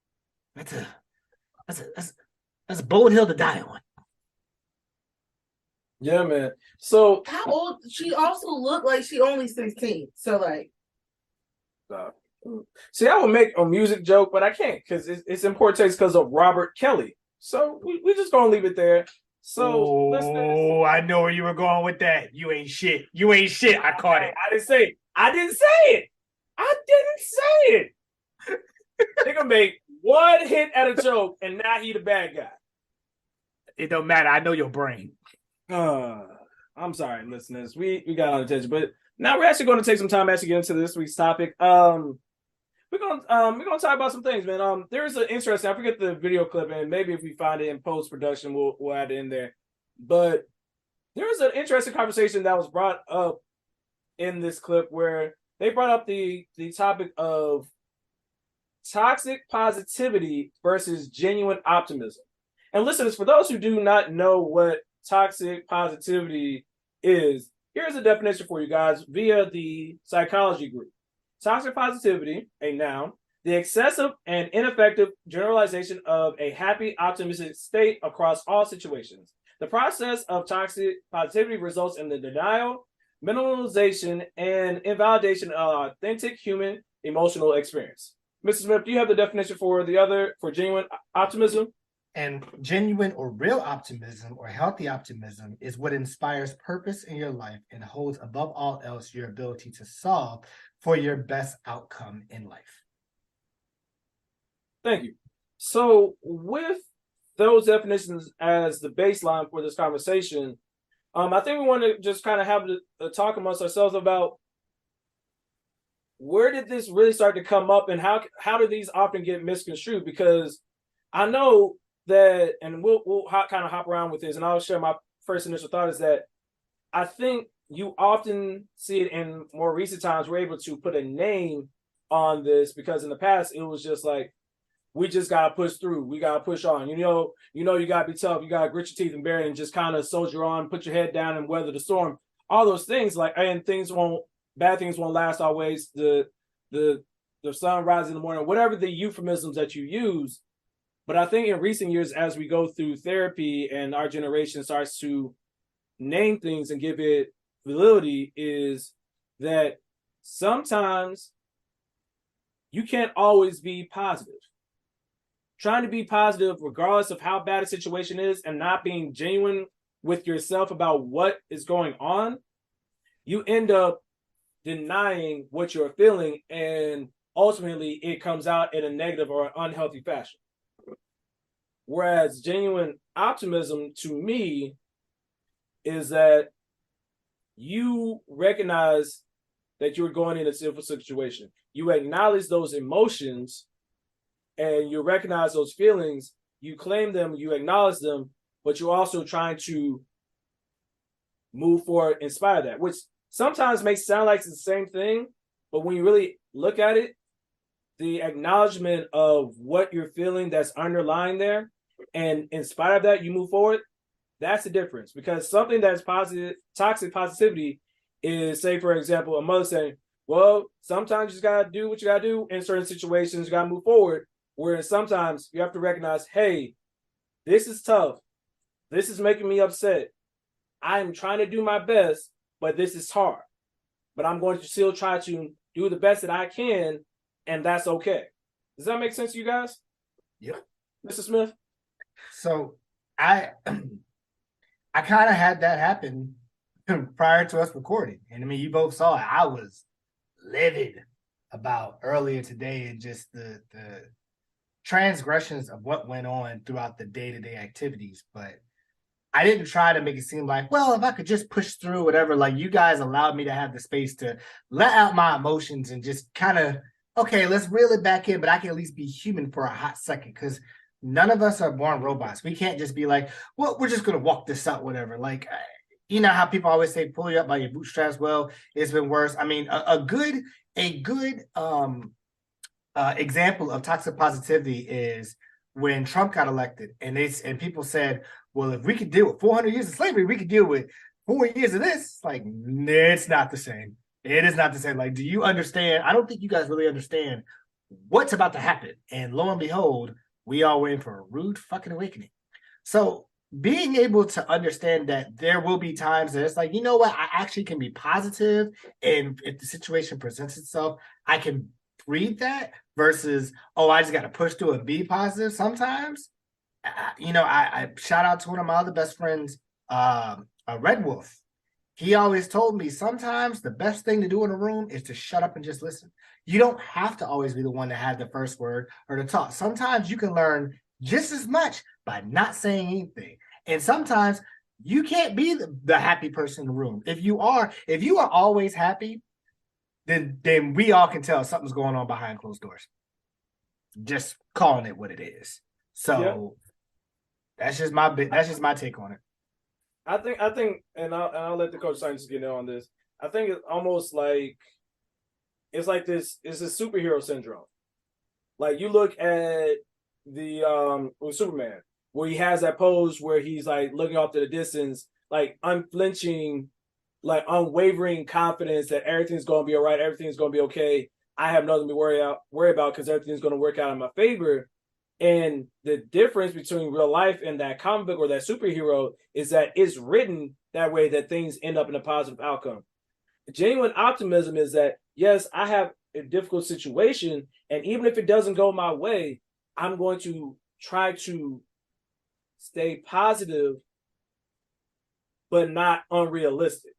That's a bold hill to die on.
Yeah, man. So
how old? She also looked like she only 16. So like,
see, I would make a music joke, but I can't because it's in poor taste because of Robert Kelly. So we just gonna leave it there. So
I know where you were going with that. You ain't shit. You ain't shit. I caught it.
I didn't say it. I didn't say it. Nigga made one hit at a joke, and now he the bad guy.
It don't matter. I know your brain.
I'm sorry, listeners. We got on attention, but now we're actually going to take some time to actually get into this week's topic. We're gonna talk about some things, man. There's an interesting. I forget the video clip, and maybe if we find it in post production, we'll add it in there. But there was an interesting conversation that was brought up in this clip where they brought up the topic of toxic positivity versus genuine optimism. And listeners, for those who do not know what toxic positivity is, here's a definition for you guys via the psychology group. Toxic positivity, a noun, the excessive and ineffective generalization of a happy, optimistic state across all situations. The process of toxic positivity results in the denial, minimalization, and invalidation of authentic human emotional experience. Mr. Smith, do you have the definition for genuine optimism?
And genuine or real optimism or healthy optimism is what inspires purpose in your life and holds above all else your ability to solve for your best outcome in life.
Thank you. So with those definitions as the baseline for this conversation, I think we want to just kind of have a talk amongst ourselves about where did this really start to come up and how do these often get misconstrued? Because I know that, and we'll kind of hop around with this, and I'll share my first initial thought is that I think you often see it in more recent times. We're able to put a name on this because in the past it was just like, we just gotta push through. We gotta push on. You know, you gotta be tough. You gotta grit your teeth and bear it and just kind of soldier on, put your head down and weather the storm. All those things, and bad things won't last always. The sun rises in the morning, whatever the euphemisms that you use. But I think in recent years, as we go through therapy and our generation starts to name things and give it validity, is that sometimes you can't always be positive. Trying to be positive regardless of how bad a situation is and not being genuine with yourself about what is going on, you end up denying what you're feeling, and ultimately it comes out in a negative or unhealthy fashion. Whereas genuine optimism to me is that you recognize that you're going in a sinful situation. You acknowledge those emotions and you recognize those feelings, you claim them, you acknowledge them, but you're also trying to move forward in spite of that, which sometimes makes it sound like it's the same thing, but when you really look at it, the acknowledgement of what you're feeling that's underlying there, and in spite of that, you move forward, that's the difference. Because something that's positive, toxic positivity is, say, for example, a mother saying, well, sometimes you just got to do what you got to do in certain situations, you got to move forward. Whereas sometimes you have to recognize, hey, this is tough. This is making me upset. I'm trying to do my best, but this is hard. But I'm going to still try to do the best that I can, and that's okay. Does that make sense to you guys?
Yeah.
Mr. Smith?
So I kind of had that happen prior to us recording. And I mean, you both saw it. I was livid about earlier today and just the transgressions of what went on throughout the day-to-day activities. But I didn't try to make it seem like, well, if I could just push through whatever, like you guys allowed me to have the space to let out my emotions and just kind of, okay, let's reel it back in, but I can at least be human for a hot second, because none of us are born robots. We can't just be like, well, we're just going to walk this out, whatever. Like, you know how people always say, pull you up by your bootstraps. Well, it's been worse. I mean, a good example of toxic positivity is when Trump got elected, and people said, well, if we could deal with 400 years of slavery, we could deal with 4 years of this. Like, it's not the same. It is not the same. Like, do you understand? I don't think you guys really understand what's about to happen. And lo and behold, we are waiting for a rude fucking awakening. So being able to understand that there will be times that it's like, you know what, I actually can be positive, and if the situation presents itself, I can breathe that, versus, oh, I just got to push through and be positive. Sometimes, I shout out to one of my other best friends, a Red Wolf. He always told me sometimes the best thing to do in a room is to shut up and just listen. You don't have to always be the one to have the first word or to talk. Sometimes you can learn just as much by not saying anything. And sometimes you can't be the happy person in the room. If you are always happy, then we all can tell something's going on behind closed doors. Just calling it what it is. So that's just my take on it.
I think, and I'll let the coach scientists get in on this. I think it's almost like it's a superhero syndrome. Like, you look at the with Superman, where he has that pose where he's like looking off to the distance, like unflinching, like unwavering confidence that everything's going to be all right, everything's going to be okay. I have nothing to worry about because everything's going to work out in my favor. And the difference between real life and that comic book or that superhero is that it's written that way, that things end up in a positive outcome. Genuine optimism is that, yes, I have a difficult situation, and even if it doesn't go my way, I'm going to try to stay positive, but not unrealistic.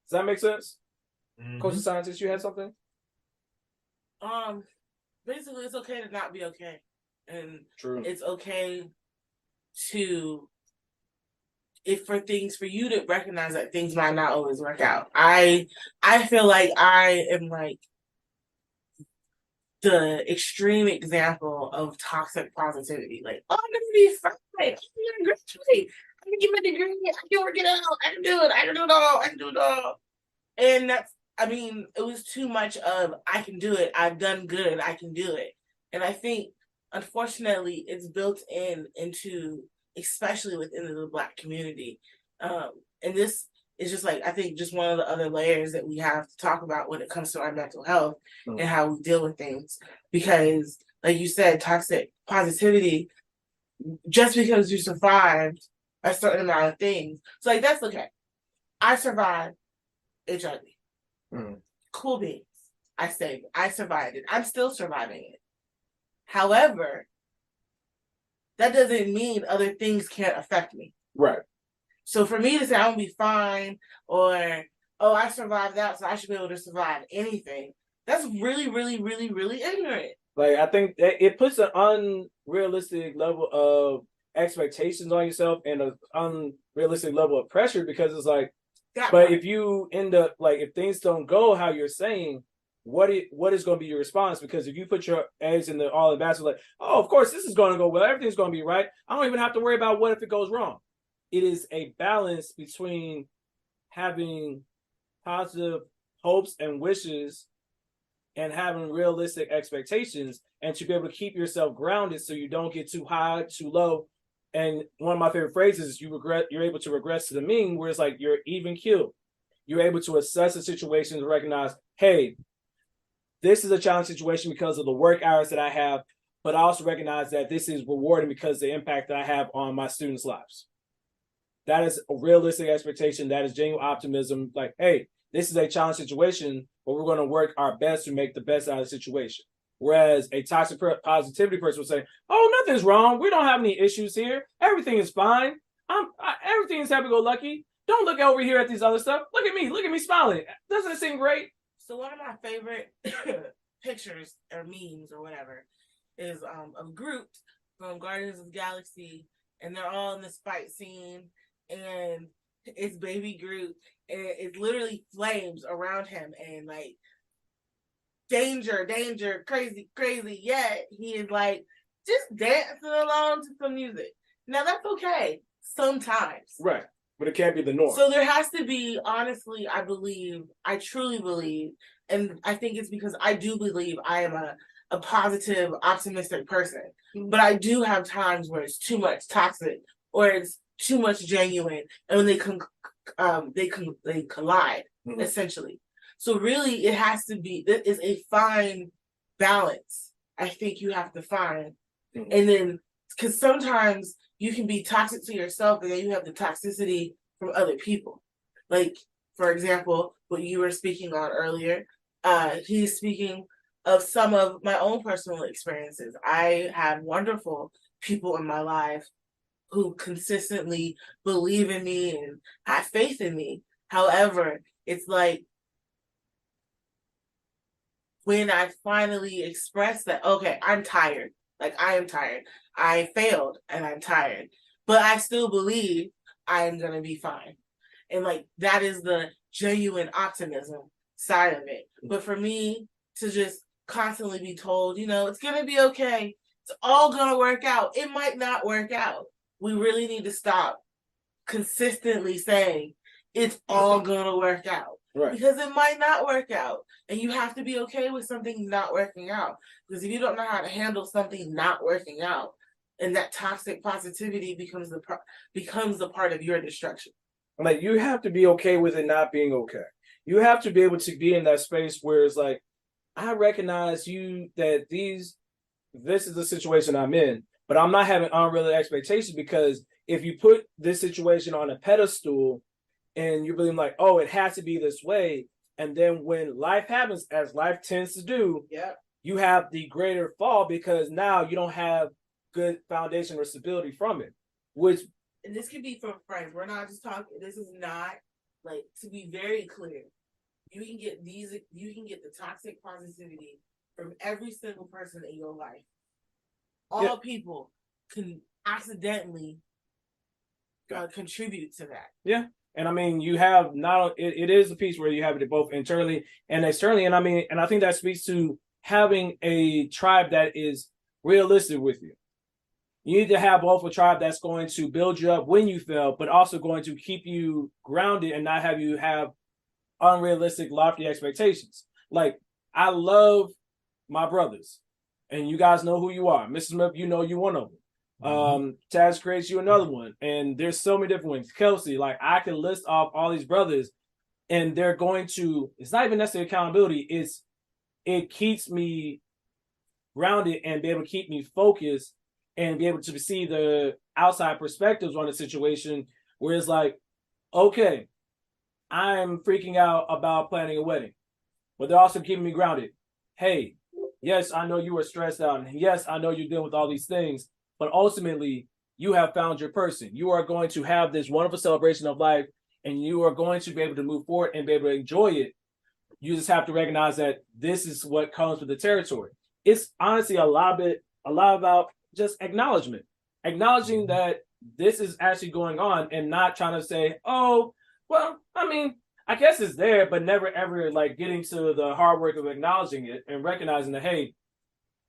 Does that make sense? Mm-hmm. Coach of Scientist, you had something?
Basically, it's okay to not be okay. And
True.
It's okay for you to recognize that things might not always work out. I feel like I am like the extreme example of toxic positivity. Like, oh, I'm gonna be fine. I'm gonna graduate. I'm gonna get my degree. I can work it out. I can do it. I can do it all. And it was too much of, I can do it. I've done good. I can do it. And I think, unfortunately, it's built into, especially within the Black community. And this is just like, I think, just one of the other layers that we have to talk about when it comes to our mental health and how we deal with things. Because, like you said, toxic positivity, just because you survived a certain amount of things, so like, that's okay. I survived HIV. Cool beans. I survived it. I'm still surviving it. However, that doesn't mean other things can't affect me.
Right.
So for me to say I'm gonna be fine, or, oh, I survived that, so I should be able to survive anything, that's really, really, really, really ignorant.
Like, I think that it puts an unrealistic level of expectations on yourself and an unrealistic level of pressure, because it's like, if you end up, like, if things don't go how you're saying, what is going to be your response? Because if you put your eggs in all the baskets, like, oh, of course this is going to go well, everything's going to be right, I don't even have to worry about what if it goes wrong. It is a balance between having positive hopes and wishes and having realistic expectations, and to be able to keep yourself grounded so you don't get too high, too low. And one of my favorite phrases is you're able to regress to the mean, where it's like you're even keeled. You're able to assess the situation and recognize, hey, this is a challenging situation because of the work hours that I have, but I also recognize that this is rewarding because of the impact that I have on my students' lives. That is a realistic expectation. That is genuine optimism. Like, hey, this is a challenging situation, but we're going to work our best to make the best out of the situation. Whereas a toxic positivity person would say, oh, nothing's wrong. We don't have any issues here. Everything is fine. Everything is happy-go-lucky. Don't look over here at these other stuff. Look at me smiling. Doesn't it seem great?
So one of my favorite pictures or memes or whatever is of groups from Guardians of the Galaxy, and they're all in this fight scene, and it's Baby Groot, and it's literally flames around him, and like danger, crazy, yet he is like just dancing along to some music. Now that's okay sometimes.
Right. But it can't be the norm.
So there has to be, honestly, I truly believe, and I think it's because I do believe I am a positive, optimistic person. But I do have times where it's too much toxic or it's too much genuine, and when they collide, essentially. So really, it has to be, it is a fine balance I think you have to find. And then, because sometimes you can be toxic to yourself, and then you have the toxicity from other people. Like, for example, what you were speaking on earlier, he's speaking of some of my own personal experiences. I have wonderful people in my life who consistently believe in me and have faith in me. However, it's like, when I finally express that, okay, I'm tired. Like, I am tired. I failed and I'm tired. But I still believe I'm going to be fine. And like, that is the genuine optimism side of it. But for me to just constantly be told, it's going to be okay. It's all going to work out. It might not work out. We really need to stop consistently saying it's all going to work out.
Right.
Because it might not work out. And you have to be okay with something not working out. Because if you don't know how to handle something not working out, and that toxic positivity becomes the part of your destruction.
Like, you have to be okay with it not being okay. You have to be able to be in that space where it's like, I recognize that this is the situation I'm in, but I'm not having unrealistic expectations, because if you put this situation on a pedestal and you're being like, oh, it has to be this way, and then when life happens, as life tends to do, you have the greater fall, because now you don't have good foundation or stability from it.
And this could be from friends. We're not just talking. This is not, like, to be very clear. You can get the toxic positivity from every single person in your life. All people can accidentally contribute to that.
Yeah. And I mean, you have it is a piece where you have it both internally and externally. And I think that speaks to having a tribe that is realistic with you. You need to have both a tribe that's going to build you up when you fail, but also going to keep you grounded and not have you have unrealistic, lofty expectations. Like, I love my brothers, and you guys know who you are. Mrs. Smith, you one of them. Taz creates you another one, and there's so many different ones. Kelsey, like, I can list off all these brothers, and they're going to, it's not even necessarily accountability, it keeps me grounded and be able to keep me focused and be able to see the outside perspectives on the situation, where it's like, okay, I'm freaking out about planning a wedding, but they're also keeping me grounded. Hey, yes, I know you were stressed out, and yes, I know you're dealing with all these things, but ultimately, you have found your person. You are going to have this wonderful celebration of life, and you are going to be able to move forward and be able to enjoy it. You just have to recognize that this is what comes with the territory. It's honestly a lot about just acknowledging that this is actually going on, and not trying to say, oh, well, I mean, I guess it's there, but never ever like getting to the hard work of acknowledging it and recognizing that, hey,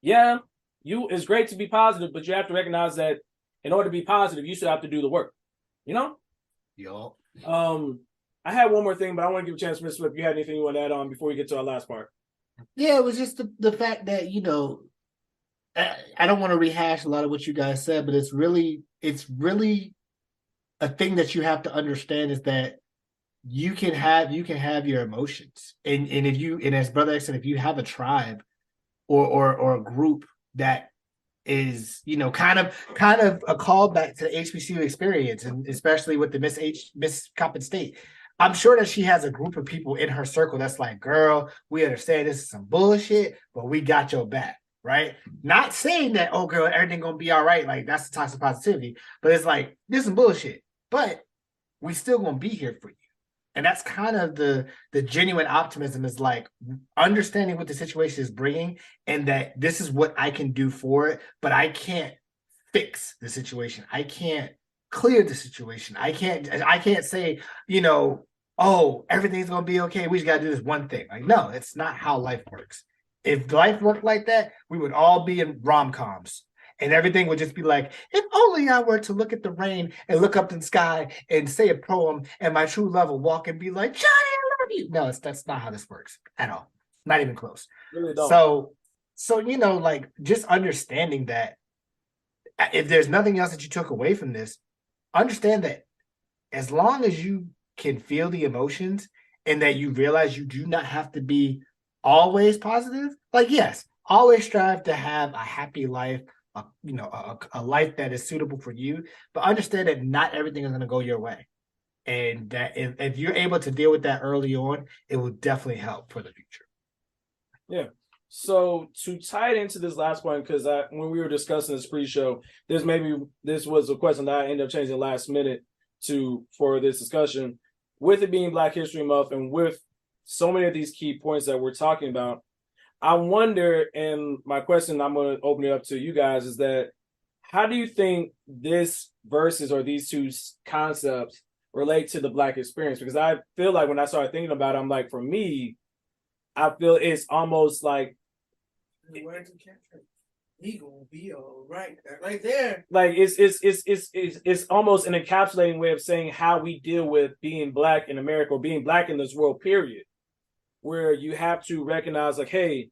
yeah, it's great to be positive, but you have to recognize that in order to be positive, you still have to do the work.
Yo.
I had one more thing, but I want to give a chance to Ms. Swift. You had anything you want to add on before we get to our last part?
Yeah, it was just the fact that, I don't want to rehash a lot of what you guys said, but it's really a thing that you have to understand, is that you can have your emotions, and as Brother X said, if you have a tribe or a group that is kind of a callback to the HBCU experience, and especially with the Miss Coppin State, I'm sure that she has a group of people in her circle that's like, girl, we understand this is some bullshit, but we got your back. Right? Not saying that, oh girl, everything gonna be all right. Like, that's the toxic positivity. But it's like, this is some bullshit. But we still gonna be here for you. And that's kind of the genuine optimism, is like understanding what the situation is bringing and that this is what I can do for it, but I can't fix the situation. I can't clear the situation. I can't say, oh, everything's gonna be okay. We just gotta do this one thing. Like, no, it's not how life works. If life worked like that, we would all be in rom-coms. And everything would just be like, if only I were to look at the rain and look up in the sky and say a poem and my true love will walk and be like, Johnny, I love you. No, that's not how this works at all. Not even close.
Really don't.
So like just understanding that if there's nothing else that you took away from this, understand that as long as you can feel the emotions and that you realize you do not have to be always positive, like, yes, always strive to have a happy life, a life that is suitable for you, but understand that not everything is going to go your way. And that if you're able to deal with that early on, it will definitely help for the future.
Yeah. So to tie it into this last point, because when we were discussing this pre-show, this was a question that I ended up changing last minute for this discussion. With it being Black History Month and with so many of these key points that we're talking about, I wonder, and my question, I'm going to open it up to you guys, is that how do you think this versus or these two concepts relate to the Black experience? Because I feel like when I started thinking about it, I'm like, for me, I feel it's almost like
the words of capture. We gonna be all right. That right there.
Like it's almost an encapsulating way of saying how we deal with being Black in America or being Black in this world, period. Where you have to recognize, like, hey,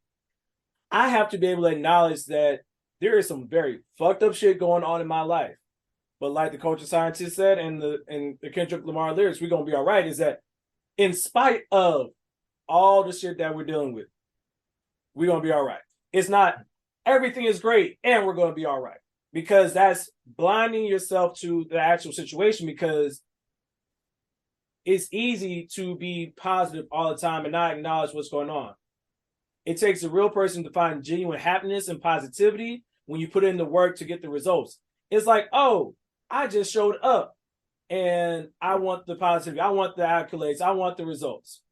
I have to be able to acknowledge that there is some very fucked up shit going on in my life. But like the culture scientist said, and the Kendrick Lamar lyrics, we're gonna be all right, is that in spite of all the shit that we're dealing with, we're gonna be all right. It's not everything is great and we're gonna be all right, because that's blinding yourself to the actual situation, because it's easy to be positive all the time and not acknowledge what's going on. It takes a real person to find genuine happiness and positivity when you put in the work to get the results. It's like, oh, I just showed up and I want the positivity. I want the accolades. I want the results.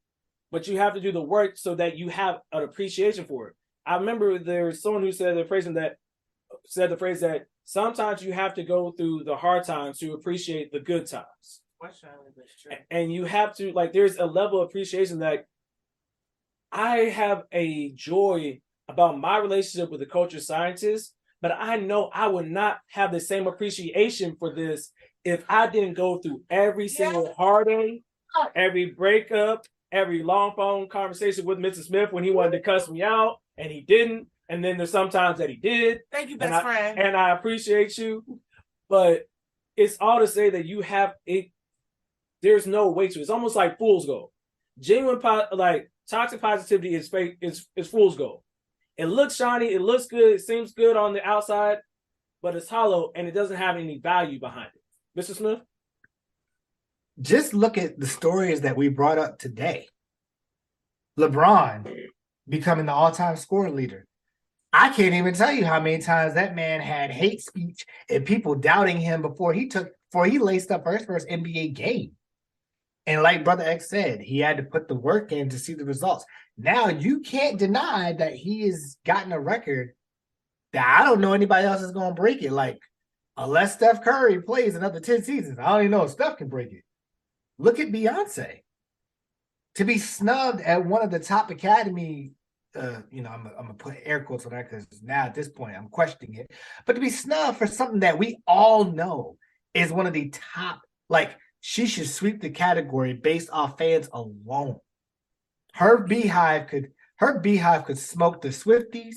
But you have to do the work so that you have an appreciation for it. I remember there was someone who said the phrase that sometimes you have to go through the hard times to appreciate the good times. And you have to, like, there's a level of appreciation that I have a joy about my relationship with the culture scientist, but I know I would not have the same appreciation for this if I didn't go through every single heartache, every breakup, every long phone conversation with Mr. Smith when he wanted to cuss me out and he didn't. And then there's sometimes that he did.
Thank you, best friend.
And I appreciate you. But it's all to say that you have it. There's no way to. It's almost like fool's gold. Genuine, like toxic positivity is fake. It's fool's gold. It looks shiny. It looks good. It seems good on the outside, but it's hollow and it doesn't have any value behind it. Mr. Smith?
Just look at the stories that we brought up today. LeBron becoming the all-time scoring leader. I can't even tell you how many times that man had hate speech and people doubting him before he laced up his first NBA game. And like Brother X said, he had to put the work in to see the results. Now you can't deny that he has gotten a record that I don't know anybody else is going to break it. Like, unless Steph Curry plays another 10 seasons, I don't even know if Steph can break it. Look at Beyonce. To be snubbed at one of the top academy, I'm gonna put air quotes on that because now at this point I'm questioning it. But to be snubbed for something that we all know is one of the top, like, she should sweep the category based off fans alone. Her beehive could smoke the Swifties,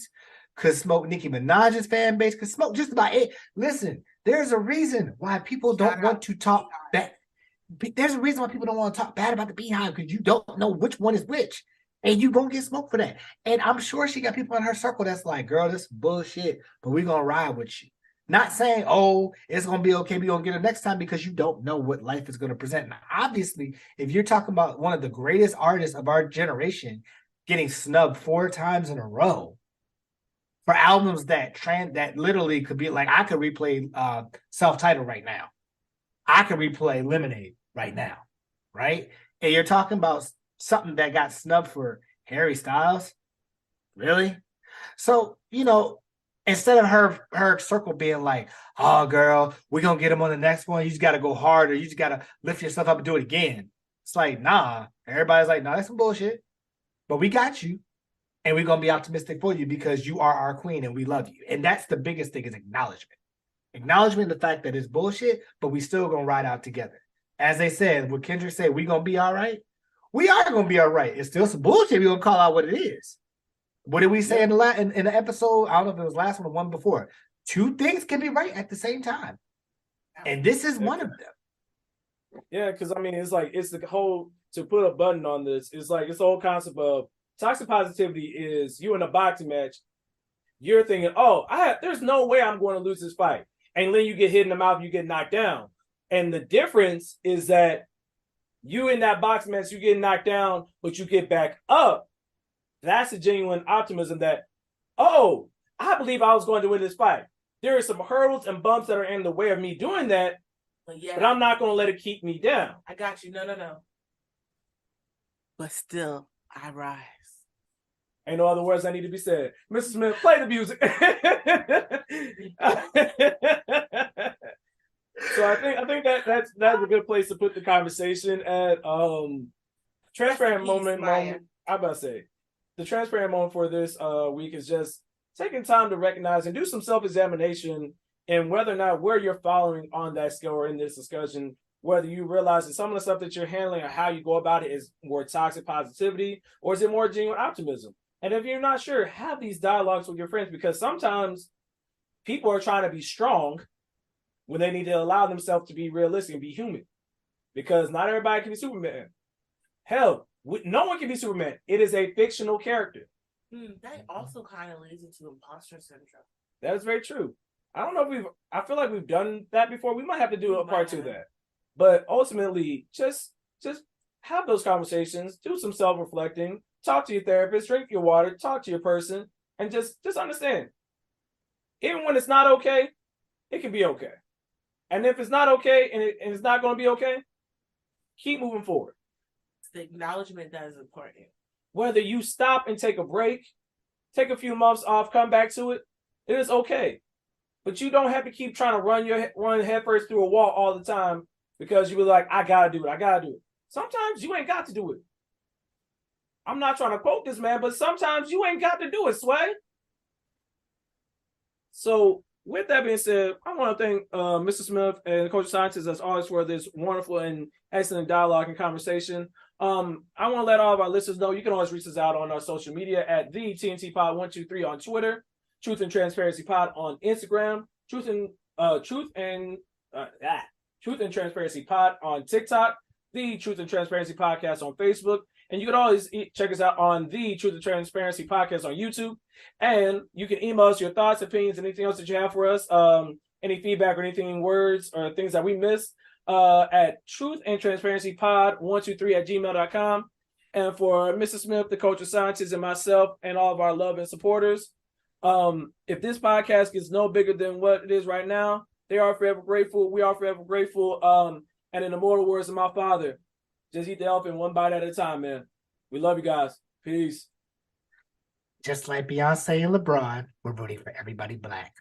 could smoke Nicki Minaj's fan base, could smoke just about it. Listen, there's a reason why people don't want to talk bad. There's a reason why people don't want to talk bad about the beehive, because you don't know which one is which. And you gonna get smoked for that. And I'm sure she got people in her circle that's like, girl, this is bullshit, but we're gonna ride with you. Not saying, oh, it's going to be okay, we're going to get it next time, because you don't know what life is going to present. Now, obviously, if you're talking about one of the greatest artists of our generation getting snubbed 4 times in a row for albums that literally could be like, I could replay Self-Titled right now. I could replay Lemonade right now, right? And you're talking about something that got snubbed for Harry Styles? Really? So, instead of her circle being like, oh, girl, we're going to get him on the next one. You just got to go harder. You just got to lift yourself up and do it again. It's like, nah. Everybody's like, nah, that's some bullshit. But we got you. And we're going to be optimistic for you because you are our queen and we love you. And that's the biggest thing is acknowledgement. Acknowledgement of the fact that it's bullshit, but we still going to ride out together. As they said, what Kendrick said, we going to be all right. We are going to be all right. It's still some bullshit. We're going to call out what it is. What did we say in the episode? I don't know if it was last one or one before. Two things can be right at the same time. And this is one of them.
Yeah, because I mean, it's the whole, to put a button on this, it's the whole concept of toxic positivity is you in a boxing match, you're thinking, oh, there's no way I'm going to lose this fight. And then you get hit in the mouth, you get knocked down. And the difference is that you in that boxing match, you get knocked down, but you get back up. That's a genuine optimism that, oh, I believe I was going to win this fight. There are some hurdles and bumps that are in the way of me doing that, but I'm not going to let it keep me down.
I got you. No. But still, I rise.
Ain't no other words that need to be said. Mrs. Smith, play the music. So I think that's a good place to put the conversation at. Transparent moment. I'm about to say. The transparent moment for this week is just taking time to recognize and do some self-examination in whether or not where you're following on that scale or in this discussion, whether you realize that some of the stuff that you're handling or how you go about it is more toxic positivity or is it more genuine optimism? And if you're not sure, have these dialogues with your friends because sometimes people are trying to be strong when they need to allow themselves to be realistic and be human because not everybody can be Superman. Hell, no one can be Superman. It is a fictional character.
That also kind of leads into imposter syndrome.
That is very true. I don't know if I feel like we've done that before. We might have to do a part 2 of that. But ultimately, just have those conversations, do some self-reflecting, talk to your therapist, drink your water, talk to your person, and just understand. Even when it's not okay, it can be okay. And if it's not okay and it's not going to be okay, keep moving forward.
The acknowledgement that is important.
Whether you stop and take a break, take a few months off, come back to it, it is okay. But you don't have to keep trying to run headfirst through a wall all the time because you were like, I gotta do it. Sometimes you ain't got to do it. I'm not trying to quote this man, but sometimes you ain't got to do it, Sway. So with that being said, I want to thank Mr. Smith and Coach Scientist as always for this wonderful and excellent dialogue and conversation. I want to let all of our listeners know you can always reach us out on our social media at the TNT Pod 123 on Twitter, Truth and Transparency Pod on Instagram, Truth and Transparency Pod on TikTok, the Truth and Transparency Podcast on Facebook, and you can always check us out on the Truth and Transparency Podcast on YouTube. And you can email us your thoughts, opinions, anything else that you have for us, any feedback or anything, words or things that we missed. At truthandtransparencypod123@gmail.com. And for Mr. Smith, the Coach of Scientists, and myself, and all of our love and supporters, if this podcast gets no bigger than what it is right now, they are forever grateful. We are forever grateful. And in the immortal words of my father, just eat the elephant one bite at a time, man. We love you guys. Peace.
Just like Beyonce and LeBron, we're rooting for everybody black.